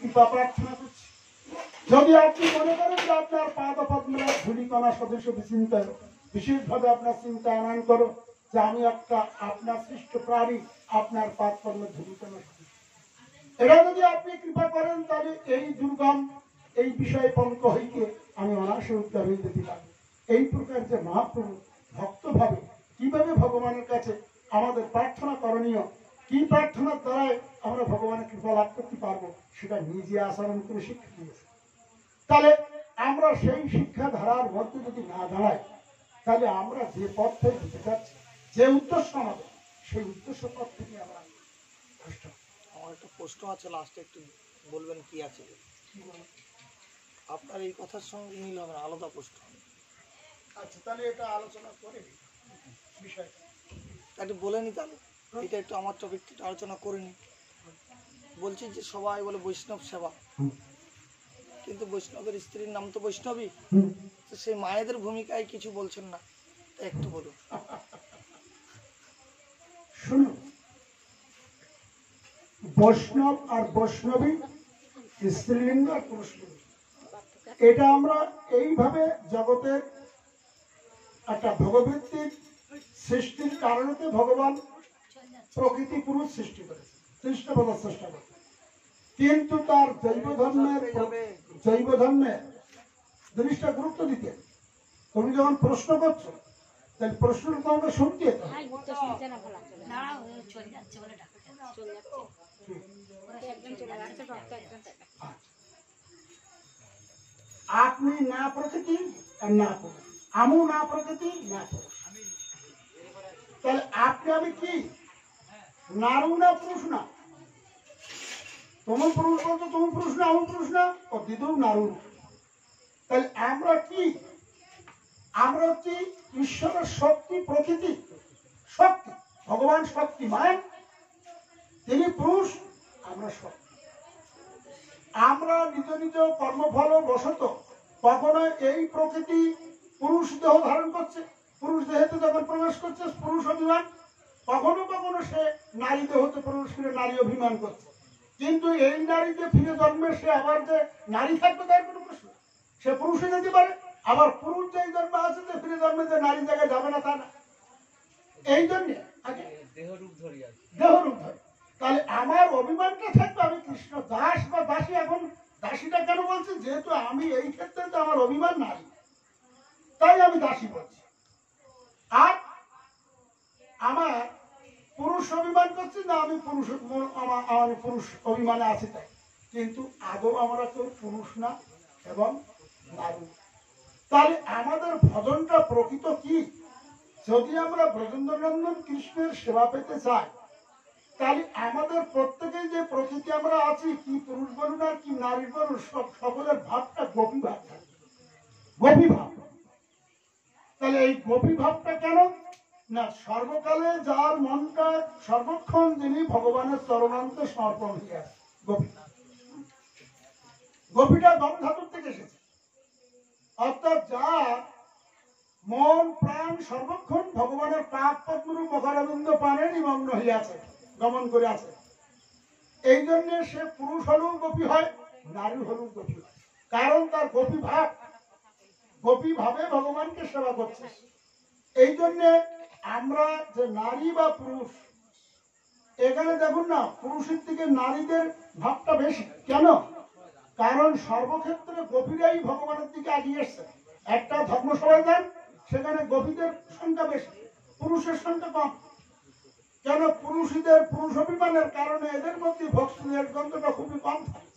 কৃপা প্রার্থনা করছি। যদি আপনি মনে করেন যে আপনার পাদপদ্মের ধূলিকণা সদৃশ বিচিন্তায় বিশেষভাবে আপনার চিন্তা আনয়ন করো যে আমি একটা আপনার সৃষ্ট প্রাণী, আপনার পাদপদ্মের ধূলিকণা সদৃশ, এটা যদি আপনি কৃপা করেন তাহলে এই দুর্গম এই বিষয়ে পঙ্ক হইতে আমি অনায়াসে উদ্ধার হইতে দিলাম। এই প্রকার যে মহাপ্রভু ভক্তভাবে কিভাবে ভগবানের কাছে আমাদের প্রার্থনা করণীয়, কি প্রার্থনার দ্বারাই আমরা ভগবানের কৃপা লাভ করতে পারবো, সেটা নিজে আচরণ করে শিক্ষা দিয়েছে। তাহলে আমরা সেই শিক্ষা ধারার মধ্যে যদি না দাঁড়াই, তাহলে আমরা যে পথে যেতে যাচ্ছি, যে উদ্দেশ্য আমাদের, সেই উদ্দেশ্য পথ থেকে আমরা আমার একটা প্রশ্ন আছে, লাস্টে একটু বলবেন কি আছে। আপনার এই কথার সঙ্গে মিল হবে না, আলাদা প্রশ্ন। আচ্ছা, তাহলে এটা আলোচনা করে বিষয়টা একটু বলে নি, তাহলে এটা একটু আমার টপিকটা আলোচনা করে নি। বলছি যে সবাই বলে বৈষ্ণব সেবা, কিন্তু বৈষ্ণবের স্ত্রীর নাম তো বৈষ্ণবী, তো সেই মায়েদের ভূমিকায় কিছু বলছেন না, একটু বলুন। শুনুন, বৈষ্ণব আর বৈষ্ণবী স্ত্রীলিঙ্গ আর পুরুষলিঙ্গ, এটা আমরা এইভাবে জগতের একটা ভগবৃত্তির সৃষ্টির কারণে ভগবান প্রকৃতি পুরুষ সৃষ্টি করেছে, সৃষ্ট করার চেষ্টা করে। কিন্তু তার জৈব ধর্মের জিনিসটা গুরুত্ব দিতে, তুমি যখন প্রশ্ন করছো তাহলে প্রশ্নের তো আমরা শুনতে আপনি না প্রকৃতি আর না পুরুষ, আমু না প্রকৃতি না পুরুষ, তাহলে আপনি আমি কি নারু না পুরুষ না? তুমি পুরুষ বলতো, তুমি পুরুষ না, আমি পুরুষ না, ও দিদু নারু। তাহলে আমরা কি? আমরা হচ্ছি ঈশ্বরের শক্তি, প্রকৃতি শক্তি, ভগবান শক্তিমান, তিনি পুরুষ, আমরা শক্তি। আমরা নিজ নিজ কর্মফল বশত কখনো এই প্রকৃতি পুরুষ দেহ ধারণ করছে, পুরুষ দেহেতে যখন প্রবেশ করছে পুরুষ অভিমান, কখনো কখনো সে নারী দেহতে প্রবেশ করে নারী অভিমান করছে। কিন্তু এই নারীতে ফিরে জন্মে সে আবার যে নারী থাকবে তার কোনো প্রশ্ন, সে পুরুষে যেতে পারে। আবার পুরুষ যেই জন্মে আছে যে ফিরে জন্মে যে নারী জায়গায় যাবে না তা না। এই জন্য দেহরূপ ধরে, তাহলে আমার অভিমানটা থাকবে আমি কৃষ্ণ দাস বা দাসী। এখন দাসীটা কেন বলছি? যেহেতু আমি এই ক্ষেত্রে তো আমার অভিমান নাই, তাই আমি দাসী বলছি। আর আমার পুরুষ অভিমান করছি না, আমি পুরুষ, আমার পুরুষ অভিমানে আছি তাই। কিন্তু আদৌ আমরা কেউ পুরুষ না এবং নারী। তাহলে আমাদের ভজনটা প্রকৃত কি? যদি আমরা ব্রজেন্দ্রনন্দন কৃষ্ণের সেবা পেতে চাই, তাহলে আমাদের প্রত্যেকেই যে প্রকৃতি আমরা আছি, কি পুরুষ বলুন আর কি নারী বলুন, সকলের ভাবটা গোপী ভাব, গোপী ভাব। তাহলে এই গোপী ভাবটা কেন না? সর্বকালে যার মনটা সর্বক্ষণ যিনি ভগবানের চরণান্তে সমর্পণ হয়ে আছে, গোপী। গোপীটা দম ধাতুর থেকে এসেছে, অর্থাৎ যার মন প্রাণ সর্বক্ষণ ভগবানের পাদ পদ্মরূপ মকরানন্দ পানে নিমগ্ন হইয়াছে, গমন করে আছে। এই জন্য সে পুরুষ হলেও গোপী হয়, নারী হলেও গোপী হয়, কারণ তার গোপী ভাব, গোপী ভাবে ভগবানকে সেবা করছে। এই জন্য আমরা যে নারী বা পুরুষ, এখানে দেখুন না, পুরুষের থেকে নারীদের ভাবটা বেশি। কেন? কারণ সর্বক্ষেত্রে গোপীরাই ভগবানের দিকে এগিয়ে এসছে। একটা ধর্মসভায় যান, সেখানে গোপীদের সংখ্যা বেশি, পুরুষের সংখ্যা কম। কেন? পুরুষদের পুরুষ অভিমানের কারণে এদের মধ্যে ভক্তির গন্ধটা খুবই কম থাকে।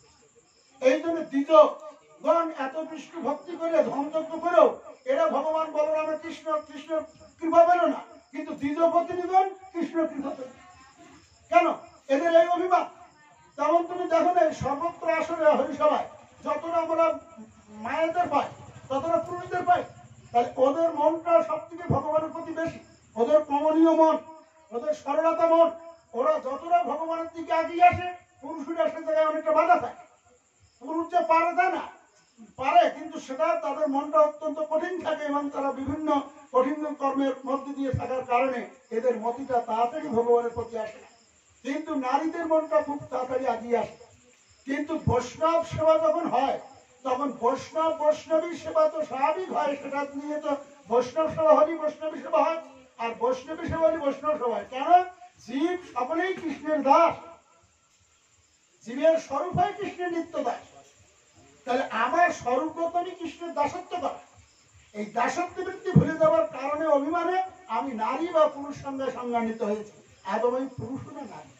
এই জন্য দ্বিজগণ এত বিষ্ণু ভক্তি করে ধনযজ্ঞ করেও এরা ভগবান বলরামের কৃষ্ণ কৃপা পেল না, কিন্তু দ্বিজপত্নীগণ কৃষ্ণ কৃপা পেল। কেন? এদের এই অভিমান। তেমন তুমি দেখো না, সর্বত্র আসলে হরিসভায় যতটা আমরা মায়েদের পাই ততটা পুরুষদের পাই। তাহলে ওদের মনটা সব থেকে ভগবানের প্রতি বেশি, ওদের কমনীয় মন, ওদের সরলতা মন। ওরা যতটা ভগবানের দিকে এগিয়ে আসে, পুরুষেরা সে জায়গায় অনেকটা বাধা থাকে। পুরুষ যে পারে তা না, পারে, কিন্তু সেটা তাদের মনটা অত্যন্ত কঠিন থাকে এবং তারা বিভিন্ন কঠিন কর্মের মধ্যে দিয়ে থাকার কারণে এদের মতিটা তাড়াতাড়ি ভগবানের প্রতি আসে। কিন্তু নারীদের মনটা খুব তাড়াতাড়ি এগিয়ে আসে। কিন্তু বৈষ্ণব সেবা যখন হয় তখন বৈষ্ণব বৈষ্ণবী সেবা তো স্বাভাবিক হয়, সেটা নিয়ে তো বৈষ্ণব সেবা হলেই বৈষ্ণবী সেবা হয়, আর বৈষ্ণবী সেবা হলেই বৈষ্ণব সেবা হয়। কেন? জীব সকলেই কৃষ্ণের দাস, জীবের স্বরূপ হয় কৃষ্ণের নিত্য দাস। তাহলে আমার স্বরূপগত আমি কৃষ্ণের দাসত্ব করা, এই দাসত্ব বৃত্তি ভুলে যাওয়ার কারণে অভিমানে আমি নারী বা পুরুষ সঙ্গে সংজ্ঞান্বিত হয়েছি। আদৌ আমি পুরুষ না নারী,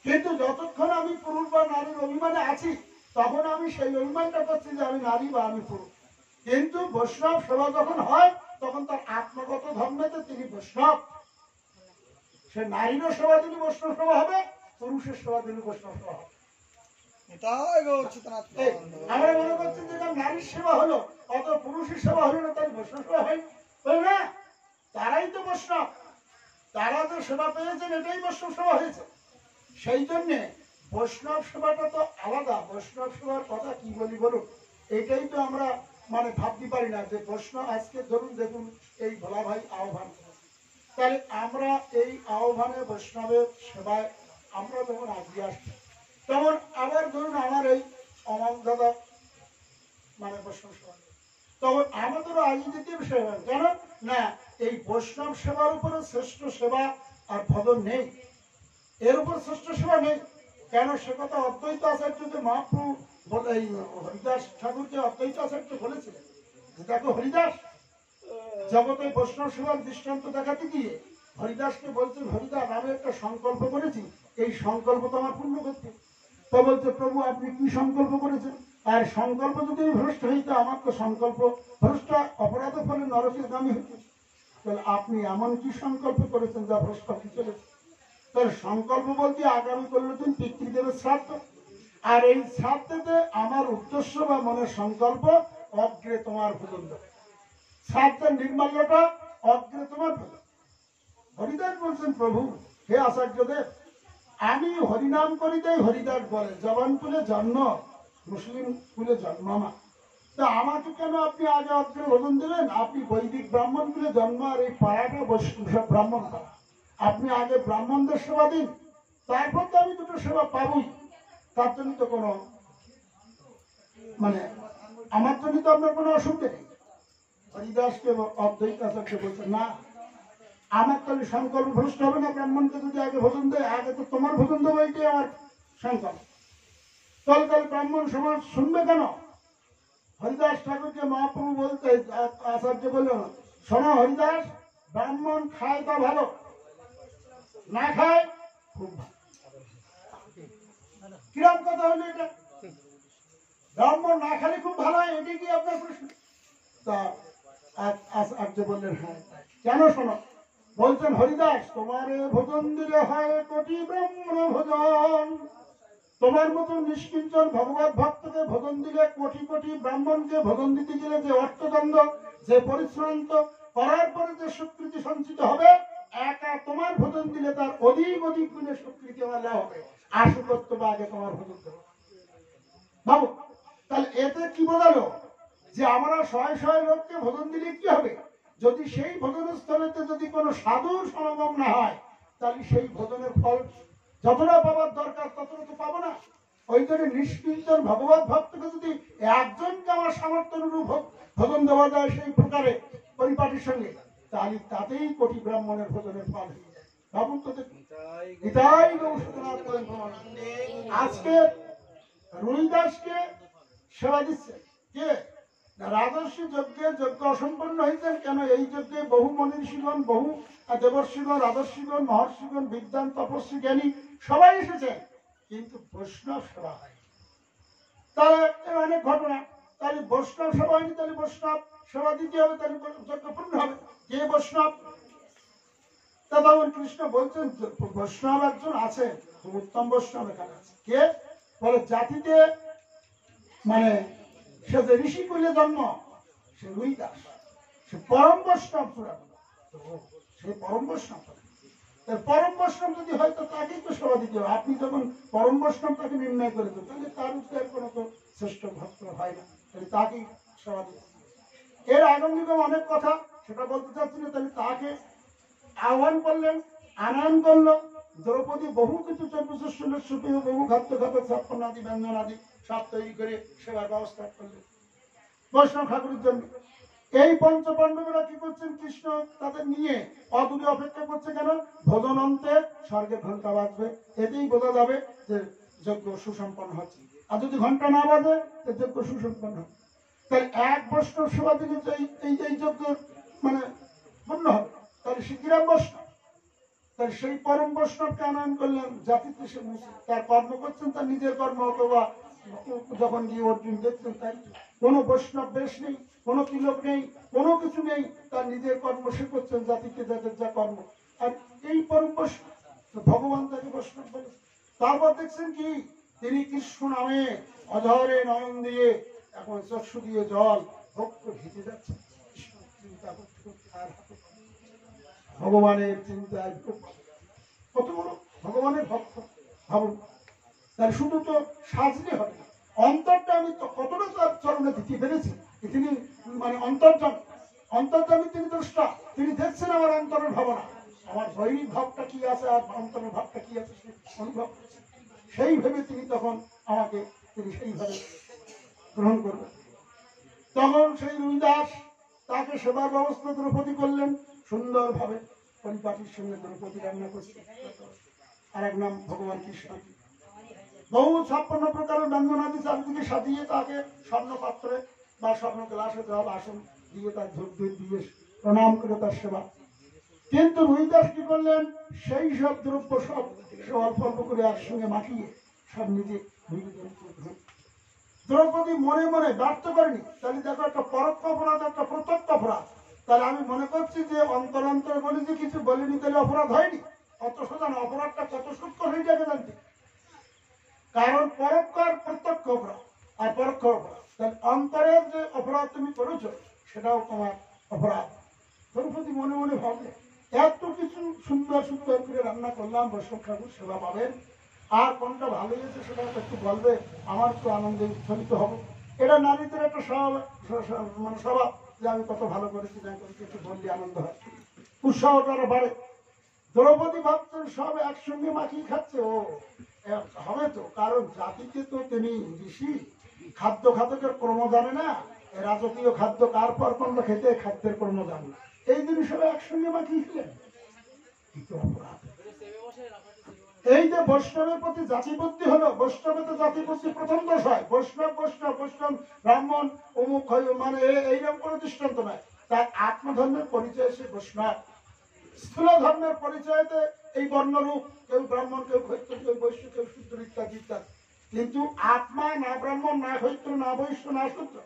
কিন্তু যতক্ষণ আমি পুরুষ বা নারীর অভিমানে আছি তখন আমি সেই অভিমানটা করছি যে আমি নারী বা আমি পুরুষ। কিন্তু বৈষ্ণব সেবা যখন হয় তখন তার আত্মগত ধর্মেতে তিনি বৈষ্ণব, সে নারীরও সেবা দিলে বৈষ্ণব সেবা হবে, পুরুষের সেবা দিলে বৈষ্ণব সেবা হবে। আমরা মনে করছি যে নারীর সেবা হলো অত পুরুষের সেবা হলো না, তাই বৈষ্ণব সেবা হয় না। তারাই তো বৈষ্ণব, তারা তো সেবা পেয়েছেন, এটাই বৈষ্ণব সেবা হয়েছে। সেই জন্যে বৈষ্ণব সেবাটা তো আলাদা। বৈষ্ণব সেবার কথা কি বলি বলুন, এটাই তো আমরা মানে ভাবতে পারি না যে বৈষ্ণব আজকে ধরুন দেখুন এই ভোলা ভাই আহ্বান করেছে, তাহলে আমরা এই আহ্বানে বৈষ্ণবের সেবায় আমরা যখন আগে আসছি তখন আবার ধরুন আমার এই অমল দাদা মানে বৈষ্ণব সেবা, তখন আমাদেরও আগে দিতে সেবা। কেন না এই বৈষ্ণব সেবার উপরে শ্রেষ্ঠ সেবা আর ভজন নেই, এর উপর শ্রেষ্ঠ সেবা নেই। কেন? সে কথা অদ্বৈত আচার্যকে মহাপ্রভু এই হরিদাস ঠাকুরকে অদ্বৈত আচার্য বলেছিলেন যে দেখো হরিদাস জগতে বৈষ্ণব সেবার দৃষ্টান্ত দেখাতে গিয়ে হরিদাসকে বলছেন, হরিদাস আমি একটা সংকল্প করেছি, এই সংকল্প তো আমার পূর্ণ করতে। তো বলছে প্রভু আপনি কি সংকল্প করেছেন? আর সংকল্প যদি ভ্রষ্ট হইতো আমার তো সংকল্প ভ্রষ্ট অপরাধ ফলে নরকের গামী হইত। তাহলে আপনি এমন কি সংকল্প করেছেন যা ভ্রষ্ট হয়ে চলেছে? তাহলে সংকল্প বলতে আগামী করলে দিন পিতৃদেবের শ্রাদ্ধ, আর এই শ্রাদ্ধেতে আমার উদ্দেশ্য বা মনের সংকল্প অগ্রে তোমার ভোজন দেবে, শ্রাদ্ধের নির্মাল্যটা অগ্রে তোমার ভোজন। হরিদাস বলছেন প্রভু হে আচার্যদেব আমি হরিনাম করিতেই হরিদাস বলে জবান কুলে জন্ম মুসলিম কুলে জন্ম আমার, তা আমাকে কেন আপনি আগে অগ্রে ভোজন দেবেন? আপনি বৈদিক ব্রাহ্মণ কুলে জন্ম, আর এই পাড়াটা বৈষ্ণব ব্রাহ্মণ পাড়া, আপনি আগে ব্রাহ্মণদের সেবা দিন, তারপর তো আমি দুটো সেবা পাবই। তার জন্য তো কোনো মানে আমার জন্য তো আপনার কোনো অসুবিধা নেই। হরিদাসকে অদ্বৈত আচার্য বলছে না আমার তাহলে সংকল্প ভ্রষ্ট হবে না, ব্রাহ্মণকে যদি আগে ভোজন দেয় আগে তো তোমার ভোজন দেবো, এইটাই আমার সংকল্প। তাহলে তাহলে ব্রাহ্মণ সমাজ শুনবে কেন? হরিদাস ঠাকুরকে মহাপ্রভু বলতে আচার্য বলল শোনো হরিদাস ব্রাহ্মণ খায় তা ভালো, না খায় খুব ভালো। কিরম কথা হলো এটা? ব্রাহ্মণ না খালে খুব ভালো হয়, এটি কি আপনার প্রশ্ন? তা আচার্য বললেন হ্যাঁ। কেন? শোনো বলছেন হরিদাস তোমারে ভোজন দিলে হয় কোটি ব্রাহ্মণ ভোজন, তোমার মতো নিষ্কিঞ্চন ভগবত ভক্তকে ভোজন দিলে কোটি কোটি ব্রাহ্মণকে ভোজন দিতে গেলে যে অর্থদণ্ড, যে পরিশ্রান্ত করার পরে যে স্বীকৃতি সঞ্চিত হবে, একা তোমার ভোজন দিলে তার অধিক অধিক গুণে স্বীকৃতি আমার লাভ হবে। আশু করতে বা আগে তোমার ভোজন দেবো বাবু। তাহলে এতে কি বোঝালো যে আমরা শয়ে শয়ে লোককে ভোজন দিলে কি হবে? যদি সেই ভোজনের স্থলেতে যদি কোনো সাধুর সমাগম না হয় তাহলে সেই ভোজনের ফল যতটা পাবার দরকার ততটা তো পাবো না। ওই জন্য নিষ্কিঞ্চন ভগবত ভক্তকে যদি একজনকে আমার সামর্থ্য অনুরূপ ভোজন দেওয়া যায় সেই প্রকারে পরিপাটির সঙ্গে, তাহলে তাতেই কোটি ব্রাহ্মণের ভোজনের ফল হয়ে যায়। ভাবুন তো দেখুন, আজকে রুইদাসকে সেবা দিচ্ছে কে? রাজস্বী যজ্ঞে যজ্ঞ অসম্পন্ন হয়েছেন কেন? এই যজ্ঞে বহু মনীষীগণ, বহু দেবর্ষীগণ, রাজস্বীগণ, মহর্ষিগণ, বিদ্যান, তপস্বী, জ্ঞানী সবাই এসেছেন, কিন্তু বৈষ্ণব সেবা হয়। তাহলে এর অনেক ঘটনা, তাহলে বৈষ্ণব সেবা হয়নি, তাহলে বৈষ্ণব সেবা দিতে হবে, তাহলে যজ্ঞ পূর্ণ হবে। কে বৈষ্ণব? তা তখন কৃষ্ণ বলছেন বৈষ্ণব একজন আছে, খুব উত্তম বৈষ্ণব এখানে আছে। কে? বলে জাতিতে মানে সে যে ঋষি কুলে জন্ম, সে রুইদাস, সে পরম বৈষ্ণব চূড়ান্ত, সে পরম বৈষ্ণব। পরম বৈষ্ণব যদি হয় তো তাকেই তো সেবা দিতে হবে। আপনি যখন পরম বৈষ্ণব তাকে নির্ণয় করে দেন তাহলে তার উপরে কোনো তো শ্রেষ্ঠ ভক্ত হয় না, তাহলে তাকেই সেবা দিতে হবে। এর আগামী অনেক কথা সেটা বলতে চাচ্ছি না। তাহলে তাকে আহ্বান করলেন, আনয়ন করলো, দ্রৌপদী বহু কিছু 24 ষোলোর সুপেয় বহু খাদ্য খাবার ছাপ্পন আদি ব্যঞ্জন আদি সব তৈরি করে সেবার ব্যবস্থা করলেন বৈষ্ণব ঠাকুরের জন্য। এই পঞ্চপাণ্ডবেরা কি করছেন, কৃষ্ণ তাদের নিয়ে অদূরে অপেক্ষা করছে কেন, ভোজন অন্তে স্বর্গের ঘন্টা বাজবে, এতেই বোঝা যাবে যে যজ্ঞ সুসম্পন্ন হচ্ছে। আর যদি ঘন্টা না বাজে যজ্ঞ সুসম্পন্ন হবে। তাই এক বৈষ্ণব সেবা দিলে এই যজ্ঞ মানে পূর্ণ হবে, তাহলে সে কিরাম বৈষ্ণব। তাই সেই পরম বৈষ্ণবকে আনয়ন করলেন জাতিতে সে মুসি, তার কর্ম করছেন তার নিজের কর্ম, অথবা যখন গিয়ে অর্জুন দেখছেন তাই কোনো বৈষ্ণব বেশ নেই, কোনো তিলক নেই, কোনো কিছু নেই, তার নিজের কর্ম সে করছেন জাতিকে যাদের যা কর্ম। আর এই পরম বৈষ্ণব ভগবান তাকে বৈষ্ণব বলেছে। তারপর দেখছেন কি তিনি কৃষ্ণ নামে অধরে নয়ন দিয়ে এখন চক্ষু দিয়ে জল ভক্ত ভিজে যাচ্ছে, চিন্তা করতে করতে আর ভগবানের চিন্তায় কত বড় ভগবানের ভক্ত ভাবুন। তার শুধু তো সাজলে হবে না, অন্তরটা আমি তো কতটা তার চরণে দিতে পেরেছি। তিনি মানে অন্তর্যামী তিনি দ্রষ্টা, তিনি দেখছেন আমার অন্তরের ভাবনা, আমার দৈনিক ভাবটা কি আছে আর অন্তরের ভাবটা কি আছে সে অনুভব করছেন। সেই ভেবে তিনি তখন আমাকে তিনি সেইভাবে গ্রহণ করবেন। তখন সেই রুইদাস তাকে সেবার ব্যবস্থা দ্রৌপদী করলেন সুন্দরভাবে, পরিপাটির সঙ্গে দ্রৌপদী রান্না করছে। আর এক নাম ভগবান কৃষ্ণ বহু 56 প্রকারের ব্যঞ্জনাদি চারিদিকে সাজিয়ে তাকে স্বর্ণ পাত্রে বা স্বর্ণ গ্লাসে জল আসন দিয়ে তার ধূপ দিয়ে প্রণাম করে তার সেবা। কিন্তু রুইদাস কি করলেন, সেই সব দ্রব্য সব সে অল্প অল্প করে একসঙ্গে মাখিয়ে সব নিজে দ্রৌপদী মনে মনে ব্যর্থ করেনি। তাহলে দেখো একটা পরোক্ষ অপরাধ, একটা প্রত্যক্ষ অপরাধ। তাহলে আমি মনে করছি যে অন্তর অন্তর বলি যে কিছু বলিনি, তাহলে অপরাধ হয়নি। অত সোজা না, অপরাধটা কত সূক্ষ্ম হয়ে যাবে জানতে। কারণ পরোক্ষ আর প্রত্যক্ষ অপরাধ আর পরোক্ষ অপরাধ, তাহলে অন্তরের যে অপরাধ তুমি করেছো সেটাও তোমার অপরাধ। দ্রৌপদী মনে মনে ভাবলে এত কিছু সুন্দর সুন্দর করে রান্না করলাম, বৈষ্ণব ঠাকুর সেবা পাবেন, আর কোনটা ভালো হয়েছে সেটা একটু বলবে, আমার তো আনন্দে উচ্ছ্বসিত হবো। এটা নারীদের একটা মানে স্বভাব যে আমি কত ভালো করেছি না করেছি একটু বললে আনন্দ হয়, উৎসাহটা বাড়ে। দ্রৌপদী ভাবছেন সব একসঙ্গে মাখিয়ে খাচ্ছে, ও হবে তো, কারণ জাতিকে তো তিনি ঋষি, খাদ্য খাদকের ক্রম জানে না, রাজকীয় খাদ্য কার পর কোন খেতে খাদ্যের ক্রম জানে না, এই জিনিস সব একসঙ্গে মাখিয়ে খেলেন। এই যে বৈষ্ণবের প্রতি জাতিবুদ্ধি হলো, বৈষ্ণবে তো জাতিবুদ্ধি প্রথম দোষ হয়। বৈষ্ণব বৈষ্ণব বৈষ্ণব ব্রাহ্মণ অমুক মানে এইরকম কোনো দৃষ্টান্ত নয়। তার আত্মধর্মের পরিচয় সে বৈষ্ণব। স্থূল ধর্মের পরিচয়তে এই বর্ণরূপ, কেউ ব্রাহ্মণ, কেউ ক্ষত্রিয়, কেউ বৈশ্য, কেউ শূদ্র ইত্যাদি ইত্যাদি। কিন্তু আত্মা না ব্রাহ্মণ, না ক্ষত্র, না বৈশ্য, না শূদ্র,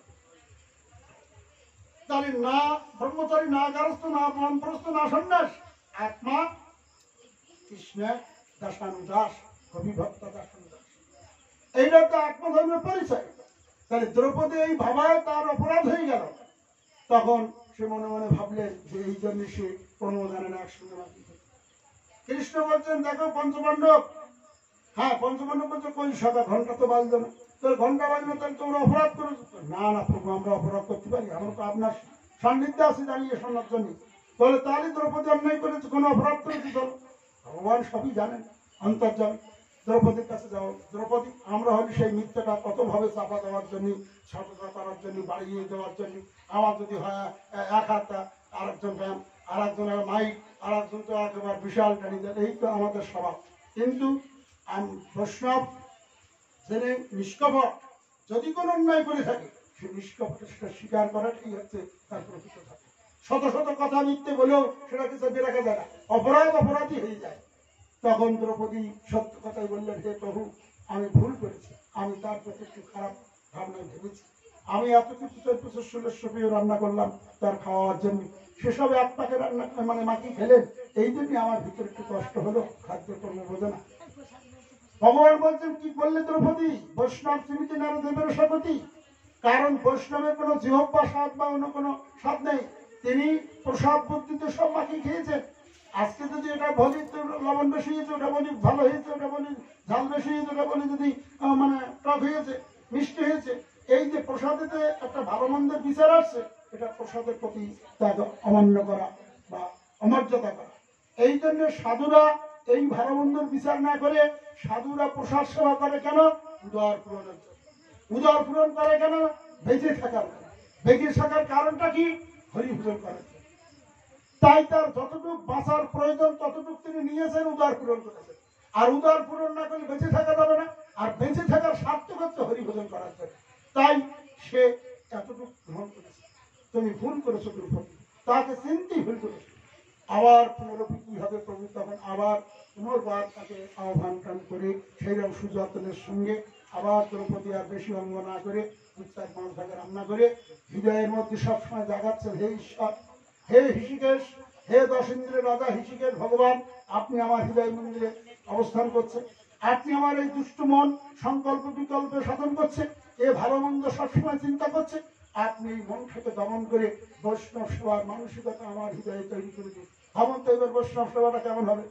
তাহলে না ব্রহ্মচারী, না গারস্থ, না মন্ত্রস্থ, না সন্ন্যাস, আত্মা কৃষ্ণের দাসানুদাস, অভিভক্ত দাসানুদাস, এইটা তো আত্মধর্মের পরিচয়। তাহলে দ্রৌপদী এই ভাবায় তার অপরাধ হয়ে গেল। তখন সে মনে মনে ভাবলেন যে এই জন্য সে কোনো জানে না একসঙ্গে মাটি। কৃষ্ণ বলছেন দেখো পঞ্চপাণ্ডব, হ্যাঁ পঞ্চপাণ্ডব বলছে কই সকা ঘন্টা তো বাজলো না, তাহলে ঘন্টা বাজলো তাহলে তোমরা অপরাধ করেছো। না না প্রভু, আমরা অপরাধ করতে পারি, আমরা তো আপনার সান্নিধ্যে আছি দাঁড়িয়ে শোনার জন্য। বলে তাহলে দ্রৌপদী অন্যায় করেছে, কোনো অপরাধ করেছে? চলো, ভগবান সবই জানেন, অন্তর্যামী। দ্রৌপদীর কাছে যাও, দ্রৌপদী আমরা হলি সেই মিথ্যাটা কতভাবে চাপা দেওয়ার জন্য, সততা করার জন্য, বাড়িয়ে দেওয়ার জন্য। আমার যদি হয় এক হাতটা, আরেকজন ব্যায়াম, আর একজনের মাইক, আর একজন তো একেবারে বিশাল টানি দেন, এই তো আমাদের স্বভাব। কিন্তু বৈষ্ণব জেনে নিষ্কপট যদি কোনো অন্যায় করে থাকে, সে নিষ্কপট সেটা স্বীকার করাটাই হচ্ছে তার প্রকৃত থাকে। শত শত কথা মিথ্যে বলেও সেটাকে চেপে রাখা যায় না, অপরাধ অপরাধী হয়ে যায়। তখন দ্রৌপদী সত্য কথাই বললেন, হে প্রভু আমি ভুল করেছি, আমি তার প্রতি একটু খারাপ ভাবনায় ভেবেছি। আমি এত কিছু 1400 রান্না করলাম তার খাওয়ার জন্য, সেসব এক পাকে রান্না মানে মাটি খেলেন, এই জন্য আমার ভিতরে একটু কষ্ট হলো, খাদ্য কর্ম বোঝে না। ভগবান বলছেন কি বললে দ্রৌপদী, বৈষ্ণব চিনিতে নারী দেবের স্বগতি। কারণ বৈষ্ণবের কোনো জিহ্বা স্বাদ বা অন্য কোনো স্বাদ নেই, তিনি প্রসাদ বুদ্ধিতে সব মাখিয়ে খেয়েছেন। আজকে যদি এটা বলি লবণ বেশি হয়েছে, ওটা বলি ভালো হয়েছে, ওটা বলি ঝাল বেশি হয়েছে, ওটা বলি যদি মানে টক হয়েছে, মিষ্টি হয়েছে, এই যে প্রসাদেতে একটা ভালো মন্দের বিচার আসছে, এটা প্রসাদের প্রতি তাকে অমান্য করা বা অমর্যাদা করা। এই জন্য সাধুরা এই ভালো মন্দর বিচার না করে সাধুরা প্রসাদ সেবা করে কেন? উদর পূরণের জন্য। উদর পূরণ করে কেন? বেঁচে থাকার জন্য। বেঁচে থাকার কারণটা কি? হরিভজন করার জন্য। তাই তার যতটুকু বাঁচার প্রয়োজন ততটুকু তিনি নিয়েছেন, উদর পূরণ করেছেন। আর উদর পূরণ না করলে বেঁচে থাকা যাবে না। আর বেঁচে থাকার সার্থক হচ্ছে হরিভজন করার জন্য। তাই সে এতটুকু গ্রহণ করেছে। তুমি ভুল করেছো দ্রৌপদী, তাকে চিনতেই ভুল করেছো। আবার পুনরাবৃত্তি হবে প্রভু, তখন আবার পুনর্বার তাকে আহ্বান টান করে সেইরকম সুযত্নের সঙ্গে আবার দ্রৌপদী আর বেশি অঙ্গ না করে 4-5 ভাগে রান্না করে হৃদয়ের মধ্যে সবসময় জাগাচ্ছেন, হে ঈশ্বর, হে হৃষিকেশ, হে দশেন্দ্রের রাজা হৃষিকেশ ভগবান, আপনি আমার হৃদয় মন্দিরে অবস্থান করছেন। আপনি আমার এই দুষ্ট মন সংকল্প বিকল্পে সাধন করছে, এ ভালো মন্দ সবসময় চিন্তা করছে। আপনি এই মনটাকে দমন করে বৈষ্ণব সেবার মানসিকতা আমার হৃদয়ে তৈরি করে দিন। ভাবুন তো এবার বৈষ্ণব সেবাটা কেমন হবে?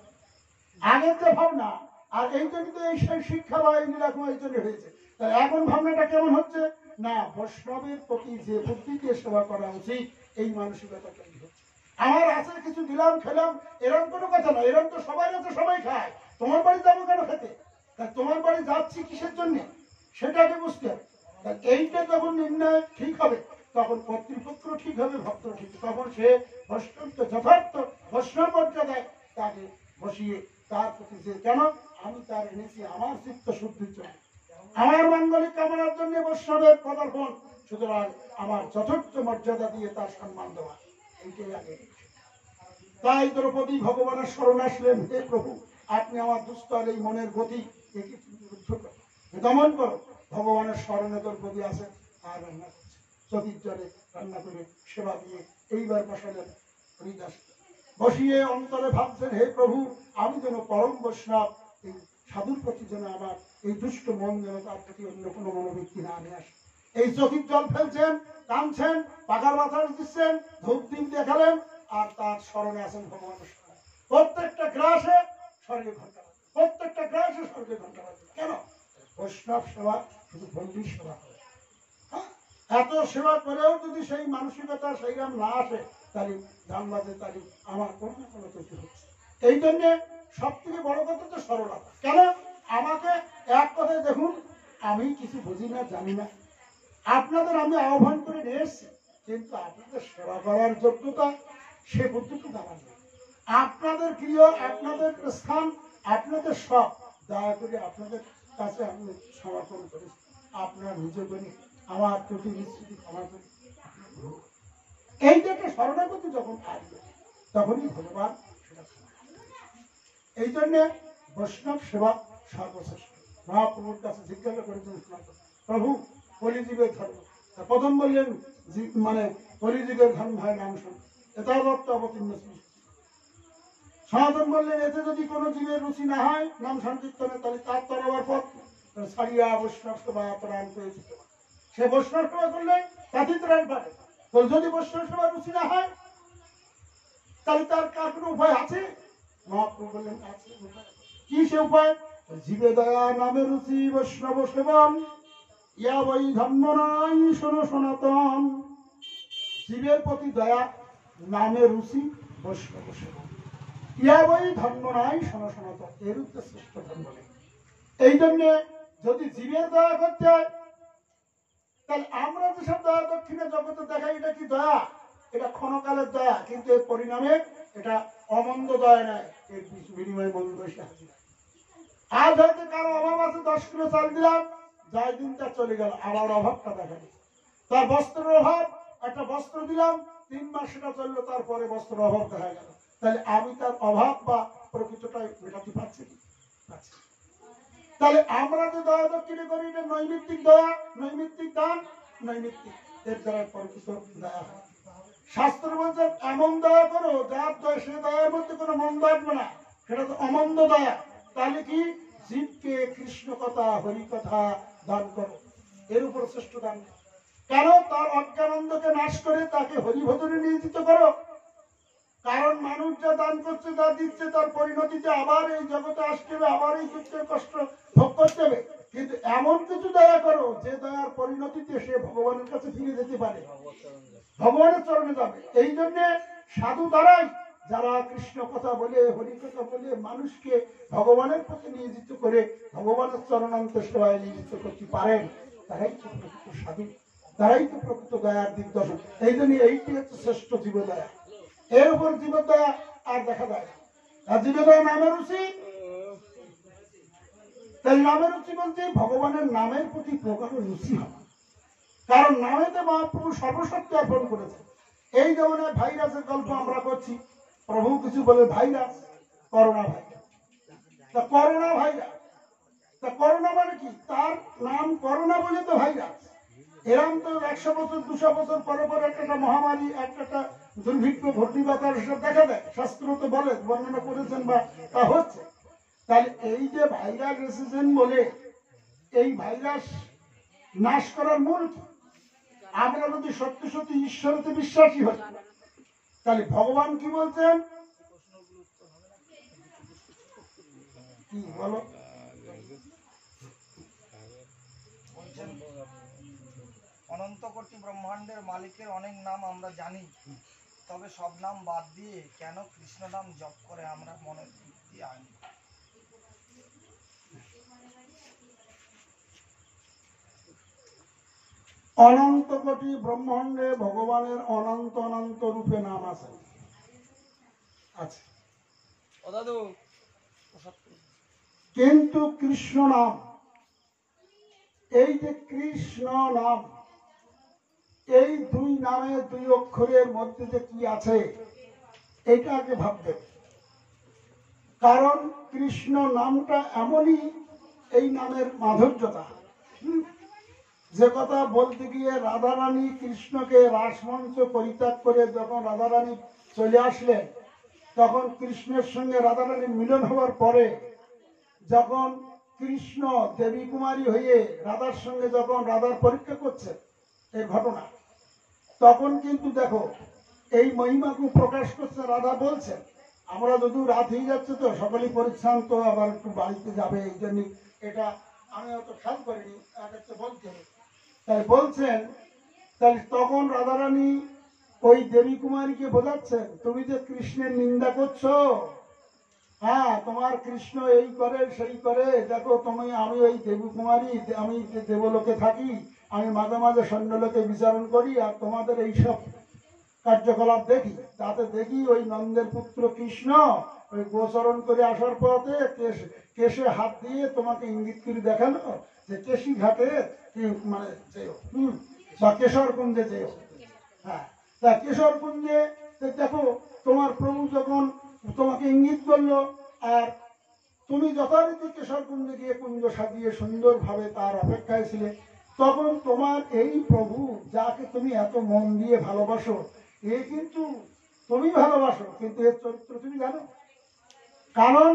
আগের যে ভাবনা, আর এই জন্য তো এই শিক্ষা বা এই নীলাকুম এই জন্য হয়েছে। তাই এখন ভাবনাটা কেমন হচ্ছে না, বৈষ্ণবের প্রতি যে বুদ্ধি দিয়ে সেবা করা উচিত এই মানসিকতা তৈরি হচ্ছে। আমার আছে কিছু দিলাম খেলাম, এরকম কোনো কথা না। এরকম তো সবাই আছে, সবাই খায়। তোমার বাড়ি যাবো কেন খেতে? তাই তোমার বাড়ি যাচ্ছি কিসের জন্য সেটাকে বুঝতে হবে। তাই এইটা যখন নির্ণয় ঠিক হবে তখন কর্তৃপক্ষ ঠিক হবে, ভক্ত ঠিক। তখন সে বৈষ্ণবকে যথার্থ বৈষ্ণব মর্যাদায় তাকে বসিয়ে তার প্রতি যে কেন আমি তার এনেছি আমার চিত্ত শুদ্ধির জন্য, আমার মাঙ্গলিক কামনার জন্য বৈষ্ণবের পদার্পণ, সুতরাং আমার যথার্থ মর্যাদা দিয়ে তার সম্মান দেওয়া, এইটাই আগে। তাই দ্রৌপদী ভগবানের শরণ আসলেন, হে প্রভু আপনি আমার দুস্তর এই মনের গতি একে রুদ্ধ করো, দমন করো। ভগবানের স্মরণে দ্রৌপদী আছেন আর রান্না করছে, চতির জলে রান্না করে সেবা দিয়ে এইবার বসালেন হরিদাস। বসিয়ে অন্তরে ভাবছেন, হে প্রভু আমি যেন পরম বৈষ্ণব, এই সাধুর প্রতি যেন আমার এই দুষ্ট মন যেন তার প্রতি অন্য কোনো মনোবৃত্তি না নিয়ে আসে। এই চোখের জল ফেলছেন, কাঁদছেন, পাখার বাতাস দিচ্ছেন, ধূপ দ্বীপ দেখালেন, আর তার স্মরণে আছেন ভগবানের স্মরণে। প্রত্যেকটা গ্রাসে স্বর্গে ঘন্টা বাজে, প্রত্যেকটা গ্রাসে স্বর্গে ঘন্টা বাজে। কেন? বৈষ্ণব সেবা শুধু বন্দির সেবা করে। এত সেবা করেও যদি সেই মানসিকতা সেইরকম না আসে, তাহলে গান বাজে, তাহলে আমার কোনো না কোনো ত্রুটি হচ্ছে। এই জন্যে সব থেকে বড় কথা তো সরলতা। কেন? আমাকে এক কথায় দেখুন, আমি কিছু বুঝি না, জানি না, আপনাদের আমি আহ্বান করে নিয়ে এসছি, কিন্তু আপনাদের সেবা করার যোগ্যতা সে বুদ্ধিটুকু আমার নেই। আপনাদের প্রিয়, আপনাদের স্থান, আপনাদের সব দয়া করে আপনাদের কাছে আমি সমর্পণ করেছি। আপনারা নিজে করে আমার প্রতি নিশ্চিত ক্ষমা করে এই যে একটা শরণাগতি যখন আসবে তখনই ভগবান সেটা। এই জন্যে বৈষ্ণব সেবা সর্বশ্রেষ্ঠ। মহাপ্রভুর কাছে জিজ্ঞাসা করেছেন প্রভু কলিযুগের ধর্ম, প্রথম বললেন মানে কলিযুগের ধর্ম হয় নাম শুন, এতাবত্ত অবতীর্ণ। সনাতন বললেন এতে যদি কোনো জীবের রুচি না হয় নাম সংকীর্তনে, তাহলে তার তরবার পথ ছাড়িয়া বৈষ্ণব সেবা ত্রাণ পেয়েছে। সে বৈষ্ণব সেবা করলে তাতেই ত্রাণ পাবে। যদি বৈষ্ণব সেবা রুচি না হয় তাহলে তার কার কোনো উপায় আছে? মহাপ্রভু বললেন আছে। কি সে উপায়? জীবে দয়া নামে রুচি বৈষ্ণব সেবন, ইয়া বৈ ধর্ম নাই শোনো সনাতন। জীবের প্রতি দয়া, নামে রুচি, বৈষ্ণব সেবন, ইয়া বৈ ধর্ম নাই শোনো সনাতন, এর উত্তর শ্রেষ্ঠ ধর্ম নেই। এই জন্যে যদি জীবের দয়া করতে হয়, তাহলে আমরা যেসব দয়া দক্ষিণে জগতে দেখাই, এটা কি দয়া? এটা ক্ষণকালের দয়া, কিন্তু এর পরিণামে এটা অমন্দ দয়া নয়, এর বিনিময়ে মন্দ এসে হাজির। আজ হয়তো কারো অভাব আছে, 10 কিলো চাল দিলাম, যাই দিনটা চলে গেল, আবার অভাবটা দেখা দিচ্ছে। তার বস্ত্রের অভাব, একটা বস্ত্র দিলাম, 3 মাস সেটা চললো, তারপরে বস্ত্রের অভাব দেখা গেল। তাহলে আমি তার অভাব বা প্রকৃতটাই মেটাতে পারছি কি? তাহলে আমরা যে দয়া দক্ষিণে করি, এটা নৈমিত্তিক দয়া, নৈমিত্তিক দান, নৈমিত্তিক, এর দ্বারা প্রকৃত দয়া হয়। শাস্ত্র বলছে এমন দয়া করো যার দয়া, সে দয়ার মধ্যে কোনো মন্দ আসবে না, সেটা তো অমন্দ দয়া। তাহলে কি? জীবকে কৃষ্ণ কথা, হরি কথা দান করো, এর উপর শ্রেষ্ঠ দান। কেন? তার অজ্ঞানন্দকে নাশ করে তাকে হরিভজনে নিয়োজিত করো। কারণ মানুষ যা দান করছে, যা দিচ্ছে, তার পরিণতিতে আবার এই জগতে আসতে হবে, আবার এই দুঃখের কষ্ট ভোগ করতে হবে। কিন্তু এমন কিছু দয়া করো যে দয়ার পরিণতিতে সে ভগবানের কাছে ফিরে যেতে পারে, ভগবানের চরণে যাবে। এই জন্য সাধু দ্বারাই যারা কৃষ্ণ কথা বলে, হরি কথা বলে, মানুষকে ভগবানের প্রতি নিয়োজিত করে ভগবানের চরণান্ত সেবায় নিয়োজিত করতে পারেন, তারাই তো প্রকৃত সাধু, তারাই তো প্রকৃত দয়ার দিগদর্শন। এই জন্য এইটি হচ্ছে শ্রেষ্ঠ জীবদয়া। এর উপর জীবদয়া আর দেখা যায় না। আর জীবদয়া নামের রুচি, তাই নামের রুচি বলতে ভগবানের নামের প্রতি প্রকার রুচি হয়। কারণ নামেতে মহাপ্রভু সর্বশক্তি অর্পণ করেছে। এই যেমন ভাইরাসের গল্প আমরা করছি, প্রভু কিছু বলে ভাইরাস, করোনা ভাইরাস। তা করোনা ভাইরাস, তা করোনা মানে কি? তার নাম করোনা বলে তো ভাইরাস। এরম তো 100 বছর 200 বছর পরে পরে একটা মহামারী, একটা দুর্ভিক্ষ ঘূর্ণিবাতাস সব দেখা দেয়। শাস্ত্র তো বলে, বর্ণনা করেছেন বা তা হচ্ছে। তাহলে এই যে ভাইরাস এসেছেন বলে এই ভাইরাস নাশ করার মূল কি? আমরা যদি সত্যি সত্যি ঈশ্বরতে বিশ্বাসী হই, তাহলে ভগবান কি বলছেন? কি বলো? অনন্ত কোটি ব্রহ্মাণ্ডের মালিকের অনেক নাম আমরা জানি, তবে সব নাম বাদ দিয়ে কেন কৃষ্ণ নাম জপ করে আমরা মনের তৃপ্তি আনি? অনন্ত কোটি ব্রহ্মাণ্ডে ভগবানের অনন্ত অনন্ত রূপে নাম আছে। কিন্তু কৃষ্ণ নাম, এই যে কৃষ্ণ নাম, এই দুই নামে দুই অক্ষরের মধ্যে যে কি আছে এটা আগে ভাববে। কারণ কৃষ্ণ নামটা এমনই, এই নামের মাধুর্যতা। যে কথা বলতে গিয়ে রাধারানী কৃষ্ণকে রাসমঞ্চ পরিত্যাগ করে যখন রাধারানী চলে আসলেন, তখন কৃষ্ণের সঙ্গে রাধারানীর মিলন হওয়ার পরে যখন কৃষ্ণ দেবী কুমারী হয়ে রাধার সঙ্গে যখন রাধার পরীক্ষা করছে এই ঘটনা, তখন কিন্তু দেখো এই মহিমাকে প্রকাশ করছে। রাধা বলছেন, আমরা যদিও রাত হয়ে যাচ্ছে তো সকলেই পরিশ্রান্ত, আবার একটু বাড়িতে যাবে, এই জন্য এটা আমি অত খেয়াল করিনি, একটা বলতে। তাই বলছেন, তাহলে তখন রাধারানী ওই দেবী কুমারীকে বোঝাচ্ছেন, তুমি যে কৃষ্ণের নিন্দা করছো, হ্যাঁ তোমার কৃষ্ণ এই করে সেই করে, দেখো তুমি, আমি ওই দেবী কুমারী, আমি দেবলোকে থাকি, আমি মাঝে মাঝে সৈন্যলোকে বিচারণ করি, আর তোমাদের এইসব কার্যকলাপ দেখি, তাতে দেখি ওই নন্দের পুত্র কৃষ্ণ ওই গোচরণ করে আসার পথে কেশে হাত দিয়ে তোমাকে ইঙ্গিত করে দেখালো যে কেশি ঘাটে মানে যেও, বা কেশর কুঞ্জে যেও। হ্যাঁ, তা কেশর কুঞ্জে দেখো তোমার প্রভু যখন তোমাকে ইঙ্গিত করলো, আর তুমি যথারীতি কেশর কুঞ্জে গিয়ে কুঞ্জ সাজিয়ে সুন্দরভাবে তার অপেক্ষায় ছিলে, তখন তোমার এই প্রভু যাকে তুমি এত মন দিয়ে ভালোবাসো, এ কিন্তু তুমি ভালোবাসো, কিন্তু এর চরিত্র তুমি জানো। কারণ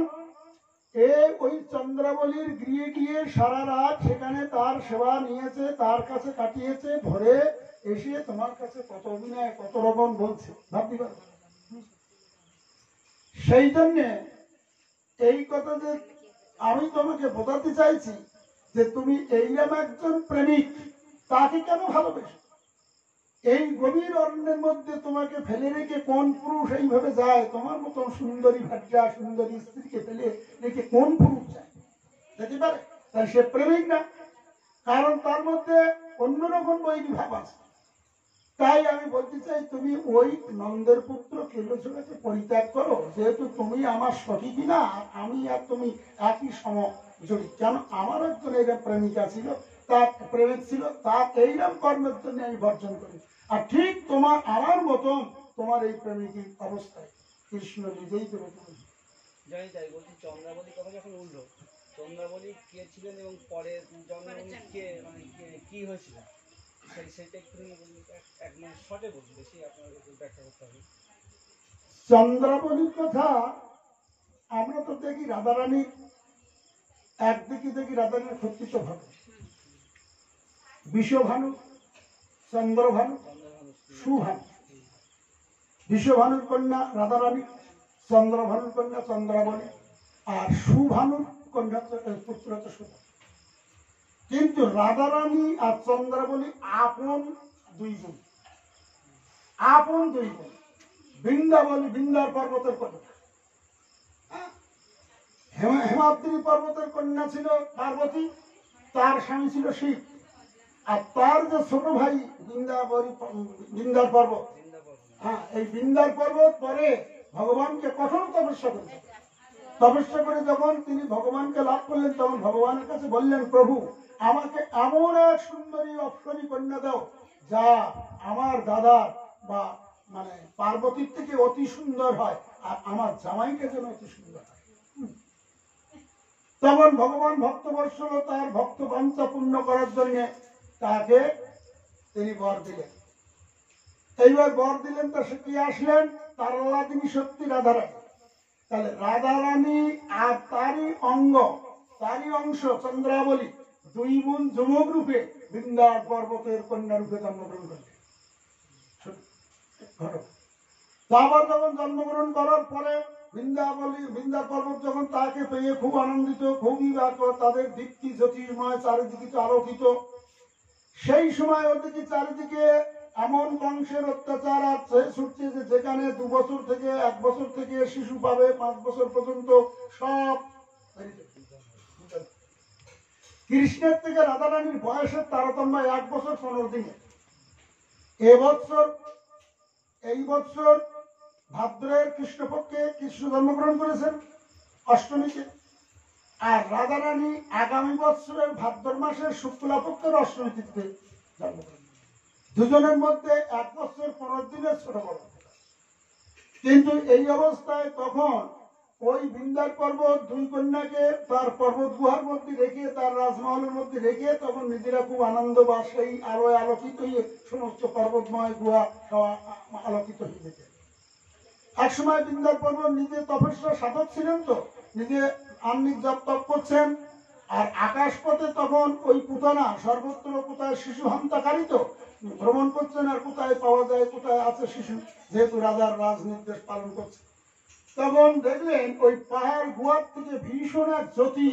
এ ওই চন্দ্রাবলীর গৃহে গিয়ে সারা রাত সেখানে তার সেবা নিয়েছে, তার কাছে কাটিয়েছে, ভরে এসে তোমার কাছে কত অভিনয়, কত রকম বলছে, ভাবতে পারো। সেই জন্যে এই কথা যে আমি তোমাকে বোঝাতে চাইছি যে তুমি এইরকম একজন প্রেমিক, তাকে কেন ভালোবেসো? এই গভীর অরণ্যের মধ্যে তোমাকে ফেলে রেখে কোন পুরুষ এইভাবে যায়? তোমার মতন সুন্দরী ভার্যা, সুন্দরী স্ত্রীকে ফেলে রেখে কোন পুরুষ যায়? যেতে পারে? তাই সে প্রেমিক না, কারণ তার মধ্যে অন্যরকম বৈরী ভাব আছে। তাই আমি বলতে চাই, তুমি ওই নন্দের পুত্র কেলোচনাকে পরিত্যাগ করো, যেহেতু তুমি আমার সখী কিনা, আমি আর তুমি একই সম জড়িত। কেন? আমার একজন এইরকম প্রেমিকা ছিল, তার প্রেমিক ছিল, তার এইরকম কর্মের জন্য আমি বর্জন করি। আর ঠিক তোমার আমার মতন তোমার এই প্রেমিকী অবস্থায় কৃষ্ণ নিজেই করে তুলেছে। জানি তাই বলছি, চন্দ্রাবলী কথা যখন উঠলো, চন্দ্রাবলী কে ছিলেন এবং পরে চন্দ্রাবলী কে মানে কি হয়েছিল সেটা একটু এক মিনিট শর্টে বলছি, বেশি আপনার ব্যাখ্যা করতে হবে। চন্দ্রাবলীর কথা আমরা তো দেখি রাধারানীর, একদিকে দেখি রাধারানীর ক্ষত্রিত ভানু, বিশ্বভানু, চন্দ্রভানু, সুভানু। বিশ্বভানুর কন্যা রাধারানী, চন্দ্রভানুর কন্যা চন্দ্রাবলী, আর সুভানুর কন্যা পুত্র হচ্ছে সুভানু। কিন্তু রাধারানী আর চন্দ্রাবলী আপন দুই বোন, আপন দুই বোন। বৃন্দাবলী বৃন্দার পর্বতের কন্যা। হেমাদ্রি পর্বতের কন্যা ছিল পার্বতী, তার স্বামী ছিল শিব। আর তার যে ছোট ভাই বৃন্দার পর্বত, হ্যাঁ, এই বৃন্দার পর্বত পরে ভগবানকে কঠোর তপস্যা করেছে। তপস্যা করে যখন তিনি ভগবানকে লাভ করলেন, তখন ভগবানের কাছে বললেন, প্রভু আমাকে এমন এক সুন্দরী অপ্সরী কন্যা দাও যা আমার দাদার বা মানে পার্বতীর থেকে অতি সুন্দর হয়, আর আমার জামাইকে যেন অতি সুন্দর হয়। তখন ভগবান ভক্তবৎসল তার ভক্ত বাঞ্ছা পূর্ণ করার জন্য তাকে তিনি বর দিলেন। এইবার বর দিলেন, তা সে কি আসলেন? তার আলাদিনী সত্যি রাধারানী। তাহলে রাধারানী আর তারই অঙ্গ, তারই অংশ চন্দ্রাবলী দুই বোন যমক রূপে বৃন্দার পর্বতের কন্যা রূপে জন্মগ্রহণ করলেন। তারপর যখন জন্মগ্রহণ করার পরে বৃন্দার পর্বত যখন তাকে পেয়ে খুব আনন্দিত, খুবই তাদের দীপ্তি জ্যোতির্ময় চারিদিকে আলোকিত। সেই সময় ওদিকে চারিদিকে এমন বংশের অত্যাচার আছে ছুটছে যে যেখানে 2 বছর থেকে 1 বছর থেকে শিশু পাবে 5 বছর পর্যন্ত সব। কৃষ্ণের থেকে রাধারানীর বয়সের তারতম্য 1 বছর 15 দিনে। এই বছর ভাদ্রের কৃষ্ণপক্ষে কৃষ্ণ জন্মগ্রহণ করেছেন অষ্টমীতে, আর রাধারানী আগামী বছরের ভাদ্র মাসের শুক্লাপক্ষের অষ্টমী তিথিতে জন্মগ্রহণ। দুজনের মধ্যে 1 বছর 15 দিনের ছোট বড়। কিন্তু এই অবস্থায় তখন ওই বৃন্দার পর্বত দুই কন্যাকে তার পর্বত গুহার মধ্যে রেখে, তার রাজমহলের মধ্যে রেখে, তখন নিজেরা খুব আনন্দ বা সেই আলোয় আলোকিত হয়ে সমস্ত পর্বতময় গুহা আলোকিত হয়ে যেত। এক সময় বৃন্দার পর্বত নিজে তপস্যা সাধক ছিলেন, তো নিজে আহ্নিক জপ তপ করছেন। আর আকাশ পথে তখন ওই পুতনা সর্বত্র কোথায় শিশু হন্তাকারী তো ভ্রমণ করছেন, আর কোথায় পাওয়া যায়, কোথায় আছে শিশু, যেহেতু রাজার রাজ নির্দেশ পালন করছে। তখন দেখলেন ওই পাহাড় গুহার থেকে ভীষণ এক জ্যোতি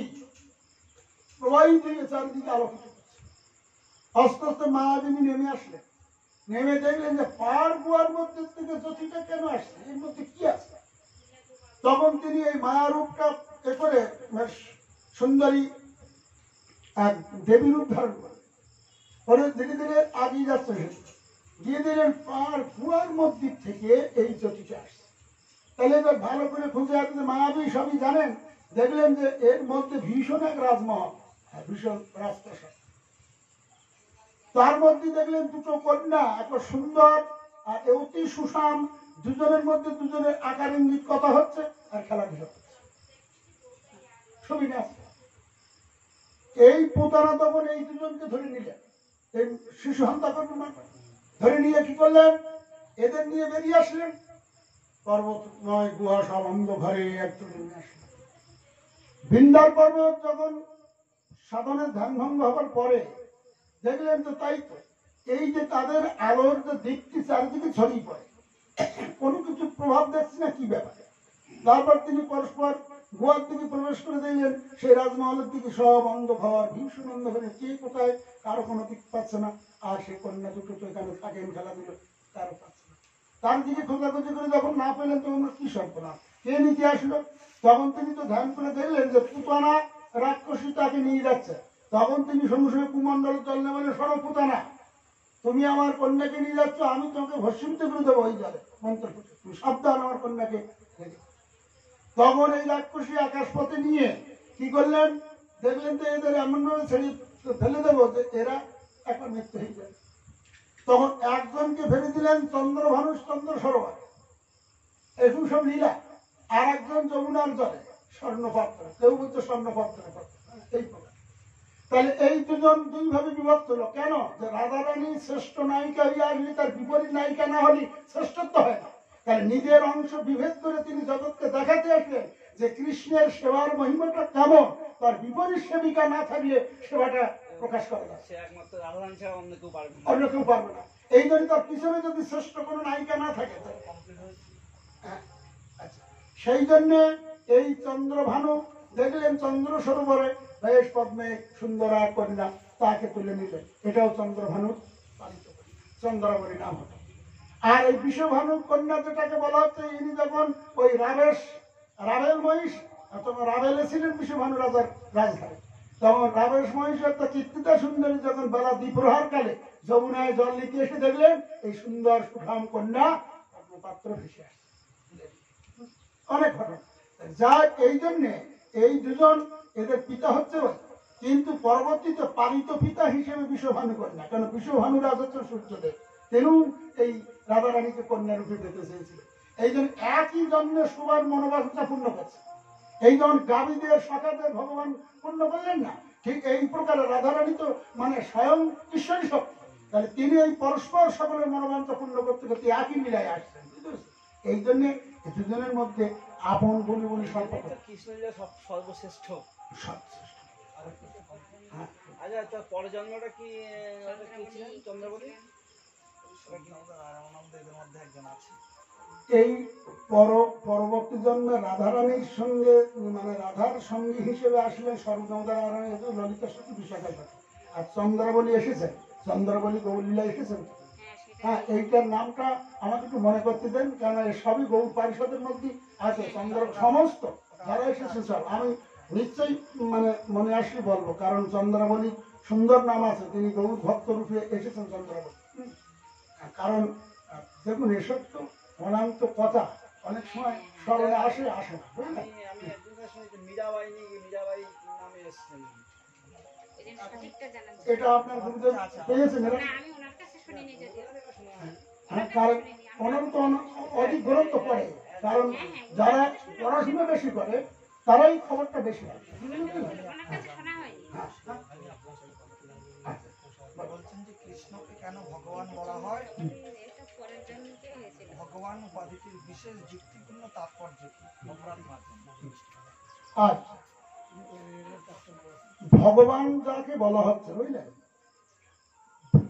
প্রবাহিত হয়ে চারিদিকে আলোকিত করছে। আস্তে আস্তে মায়াবিনী নেমে আসলেন। নেমে দেখলেন যে পাহাড় গুহার মধ্যে থেকে জ্যোতিটা কেন আসছে, এর মধ্যে কি আছে। তখন তিনি এই মায়ারূপটা এ করে সুন্দরী এক দেবী রূপ ধারণ করেন। পরে ধীরে ধীরে আগিয়ে যাচ্ছে, গিয়ে দিলেন পাহাড় গুহার মধ্যে থেকে এই জ্যোতিটা আসছে। তাহলে এবার ভালো করে খুঁজে আসতে মায়াবী সবই জানেন। দেখলেন যে এর মধ্যে ভীষণ এক রাজমহল, ভীষণ রাজপ্রাসাদ। তার মধ্যে দেখলেন 2টো কন্যা, একটা সুন্দর আর অতি সুষাম। দুজনের মধ্যে দুজনের আকার ইঙ্গিত কথা হচ্ছে আর খেলাধুলা হচ্ছে, ছবি না। এই পুতানা তখন এই দুজনকে ধরে নিলেন, এই শিশু হত্যা করবেন না, ধরে নিয়ে কি করলেন, এদের নিয়ে বেরিয়ে আসলেন। পর্বতময় গুহা সব অন্ধকারে একদম নেমে আসলেন। বৃন্দার পর্বত যখন সাধনের ধ্যান ভঙ্গ হবার পরে দেখলেন তো তাই তো, এই যে তাদের আলোর যে দিকটি চারিদিকে ছড়িয়ে পড়ে, কোনো কিছু প্রভাব দেখছি না, কি ব্যাপারে। তারপর তিনি পরস্পর গুহার দিকে প্রবেশ করে দিলেন। সেই রাজমহলের দিকে সব অন্ধকার, ভীষণ অন্ধকারে, কে কোথায় কারো কোনো দিক পাচ্ছে না। আর সেই কন্যা দুটো তো এখানে থাকেন খেলাধুলো, কারো পাচ্ছে না। তার দিকে খোঁজাখুঁজি করে যখন না পেলেন, তখন কি সর্বনা, কে নিতে আসলো। তখন তিনি তো ধ্যান করে দেখলেন যে পুতানা রাক্ষসী তাকে নিয়ে যাচ্ছে। তখন তিনি সঙ্গে সঙ্গে কুমণ্ডল চললে বলে, সরো পুতানা, তুমি আমার কন্যাকে নিয়ে যাচ্ছ, আমি তোমাকে ভস্মীভূত করে দেবো ওই জলে, মন্ত্র করতে, তুমি সাবধান আমার কন্যাকে। তখন এই রাক্ষসী আকাশ পথে নিয়ে কি করলেন, দেখলেন তো এদের এমন ভাবে ছেড়ে ফেলে দেবো যে এরা একবার মৃত্যু হয়ে যাবে। তখন একজনকে ফেলে দিলেন চন্দ্রভানুষ চন্দ্র সরোবরে, এরকম সব লীলা। আর একজন যমুনার জলে স্বর্ণপাত্র, কেউ বলছে স্বর্ণপাত্র, এই প্রকার। তাহলে এই দুজন দুই ভাবে বিভক্ত হলো। কেন? যে রাধারানী শ্রেষ্ঠ নায়িকা হয়ে আসলে তার বিপরীত নায়িকা না হলে শ্রেষ্ঠত্ব হয় না। তাহলে নিজের অংশ বিভেদ করে তিনি জগৎকে দেখাতে আসলেন যে কৃষ্ণের সেবার মহিমাটা কেমন, তার বিপরীত সেবিকা না থাকলে সেবাটা প্রকাশ করা যায়, একমাত্র রাধারানী ছাড়া অন্য কেউ পারবে না, অন্য কেউ পারবে না। এই জন্য তার পিছনে যদি শ্রেষ্ঠ কোনো নায়িকা না থাকে, সেই জন্য এই চন্দ্রভানু দেখলেন চন্দ্র সরোবরে বেশ পদ্মে সুন্দরা কন্যা, তাকে তুলে নিলেন। এটাও চন্দ্রভানু পালিত, চন্দ্রাবলী নাম হতো। আর এই বিশ্বভানু কন্যা যেটাকে বলা হচ্ছে, ইনি যখন ওই রাবেল মহিষ, তখন রাবেলে ছিলেন বিশ্বভানু রাজার রাজধানী, তখন রাবেশ মহিষের তো চিত্রিতা সুন্দরী যখন বেলা দ্বিপ্রহার কালে যমুনায় জল নিতে এসে দেখলেন এই সুন্দর সুঠাম কন্যা পাত্র ভেসে আসছে। অনেক ঘটনা যা এই জন্যে এই দুজন এদের পিতা হচ্ছে ওই, কিন্তু পরবর্তীতে পালিত পিতা হিসেবে বিশ্বভানু কন্যা, কেন বিশ্বভানু রাজ হচ্ছে সূর্যদেব, তেনু এই রাধারানীকে কন্যা রূপে পেতে চেয়েছিল। এই জন্য একই জন্মে সবার মনোবাঞ্ছা পূর্ণ করছে। এই যেমন গাভীদের সখাদের ভগবান পূর্ণ করলেন না, ঠিক এই প্রকার রাধারানী তো মানে স্বয়ং ঈশ্বরী শক্তি, তাহলে তিনি এই পরস্পর সকলের মনোবাঞ্ছা পূর্ণ করতে করতে একই মিলায় আসছেন। এই জন্য দুজনের মধ্যে আপন বলি বলি সম্পর্ক কৃষ্ণলীলা সর্বশ্রেষ্ঠ। আচ্ছা, তার পরের জন্মটা কি ছিলেন চন্দ্রবলী? এই পরবর্তী জন্মে রাধারানীর সঙ্গে মানে রাধার সঙ্গী হিসেবে আসলে সর্বচন্দ্রারায়ণ ললিতা সতী বিশাখা সতী, আর চন্দ্রাবলী এসেছেন, চন্দ্রাবলী গৌরলীলা এসেছেন। হ্যাঁ, এইটার নামটা আমাকে একটু মনে করতে দেন, কেন সবই গৌর পারিষদের মধ্যে আছে। চন্দ্র সমস্ত যারা এসেছে সব আমি নিশ্চয়ই মানে মনে আসলে বলবো, কারণ চন্দ্রাবলী সুন্দর নাম আছে, তিনি গৌর ভক্ত রূপে এসেছেন চন্দ্রাবলী। কারণ দেখুন এসব তো অনান্ত কথা অনেক সময় স্মরণে আসে না, বুঝলেন? আমি একজনের শুনেছি মীরাবাই নামে এসেছেন। এটা আপনার গুরুদেব পেয়েছেন? হ্যাঁ, কারণ ওনার তো অধিক গুরুত্ব পড়ে, কারণ যারা পড়াশোনা বেশি করে তারাই খবরটা বেশি হয়। বলছেন যে কৃষ্ণকে কেন ভগবান বলা হয়? ভগবান উপাধিটির বিশেষ যুক্তিপূর্ণ তাৎপর্য কি? আজ ভগবান যাকে বলা হচ্ছে, বুঝলেন,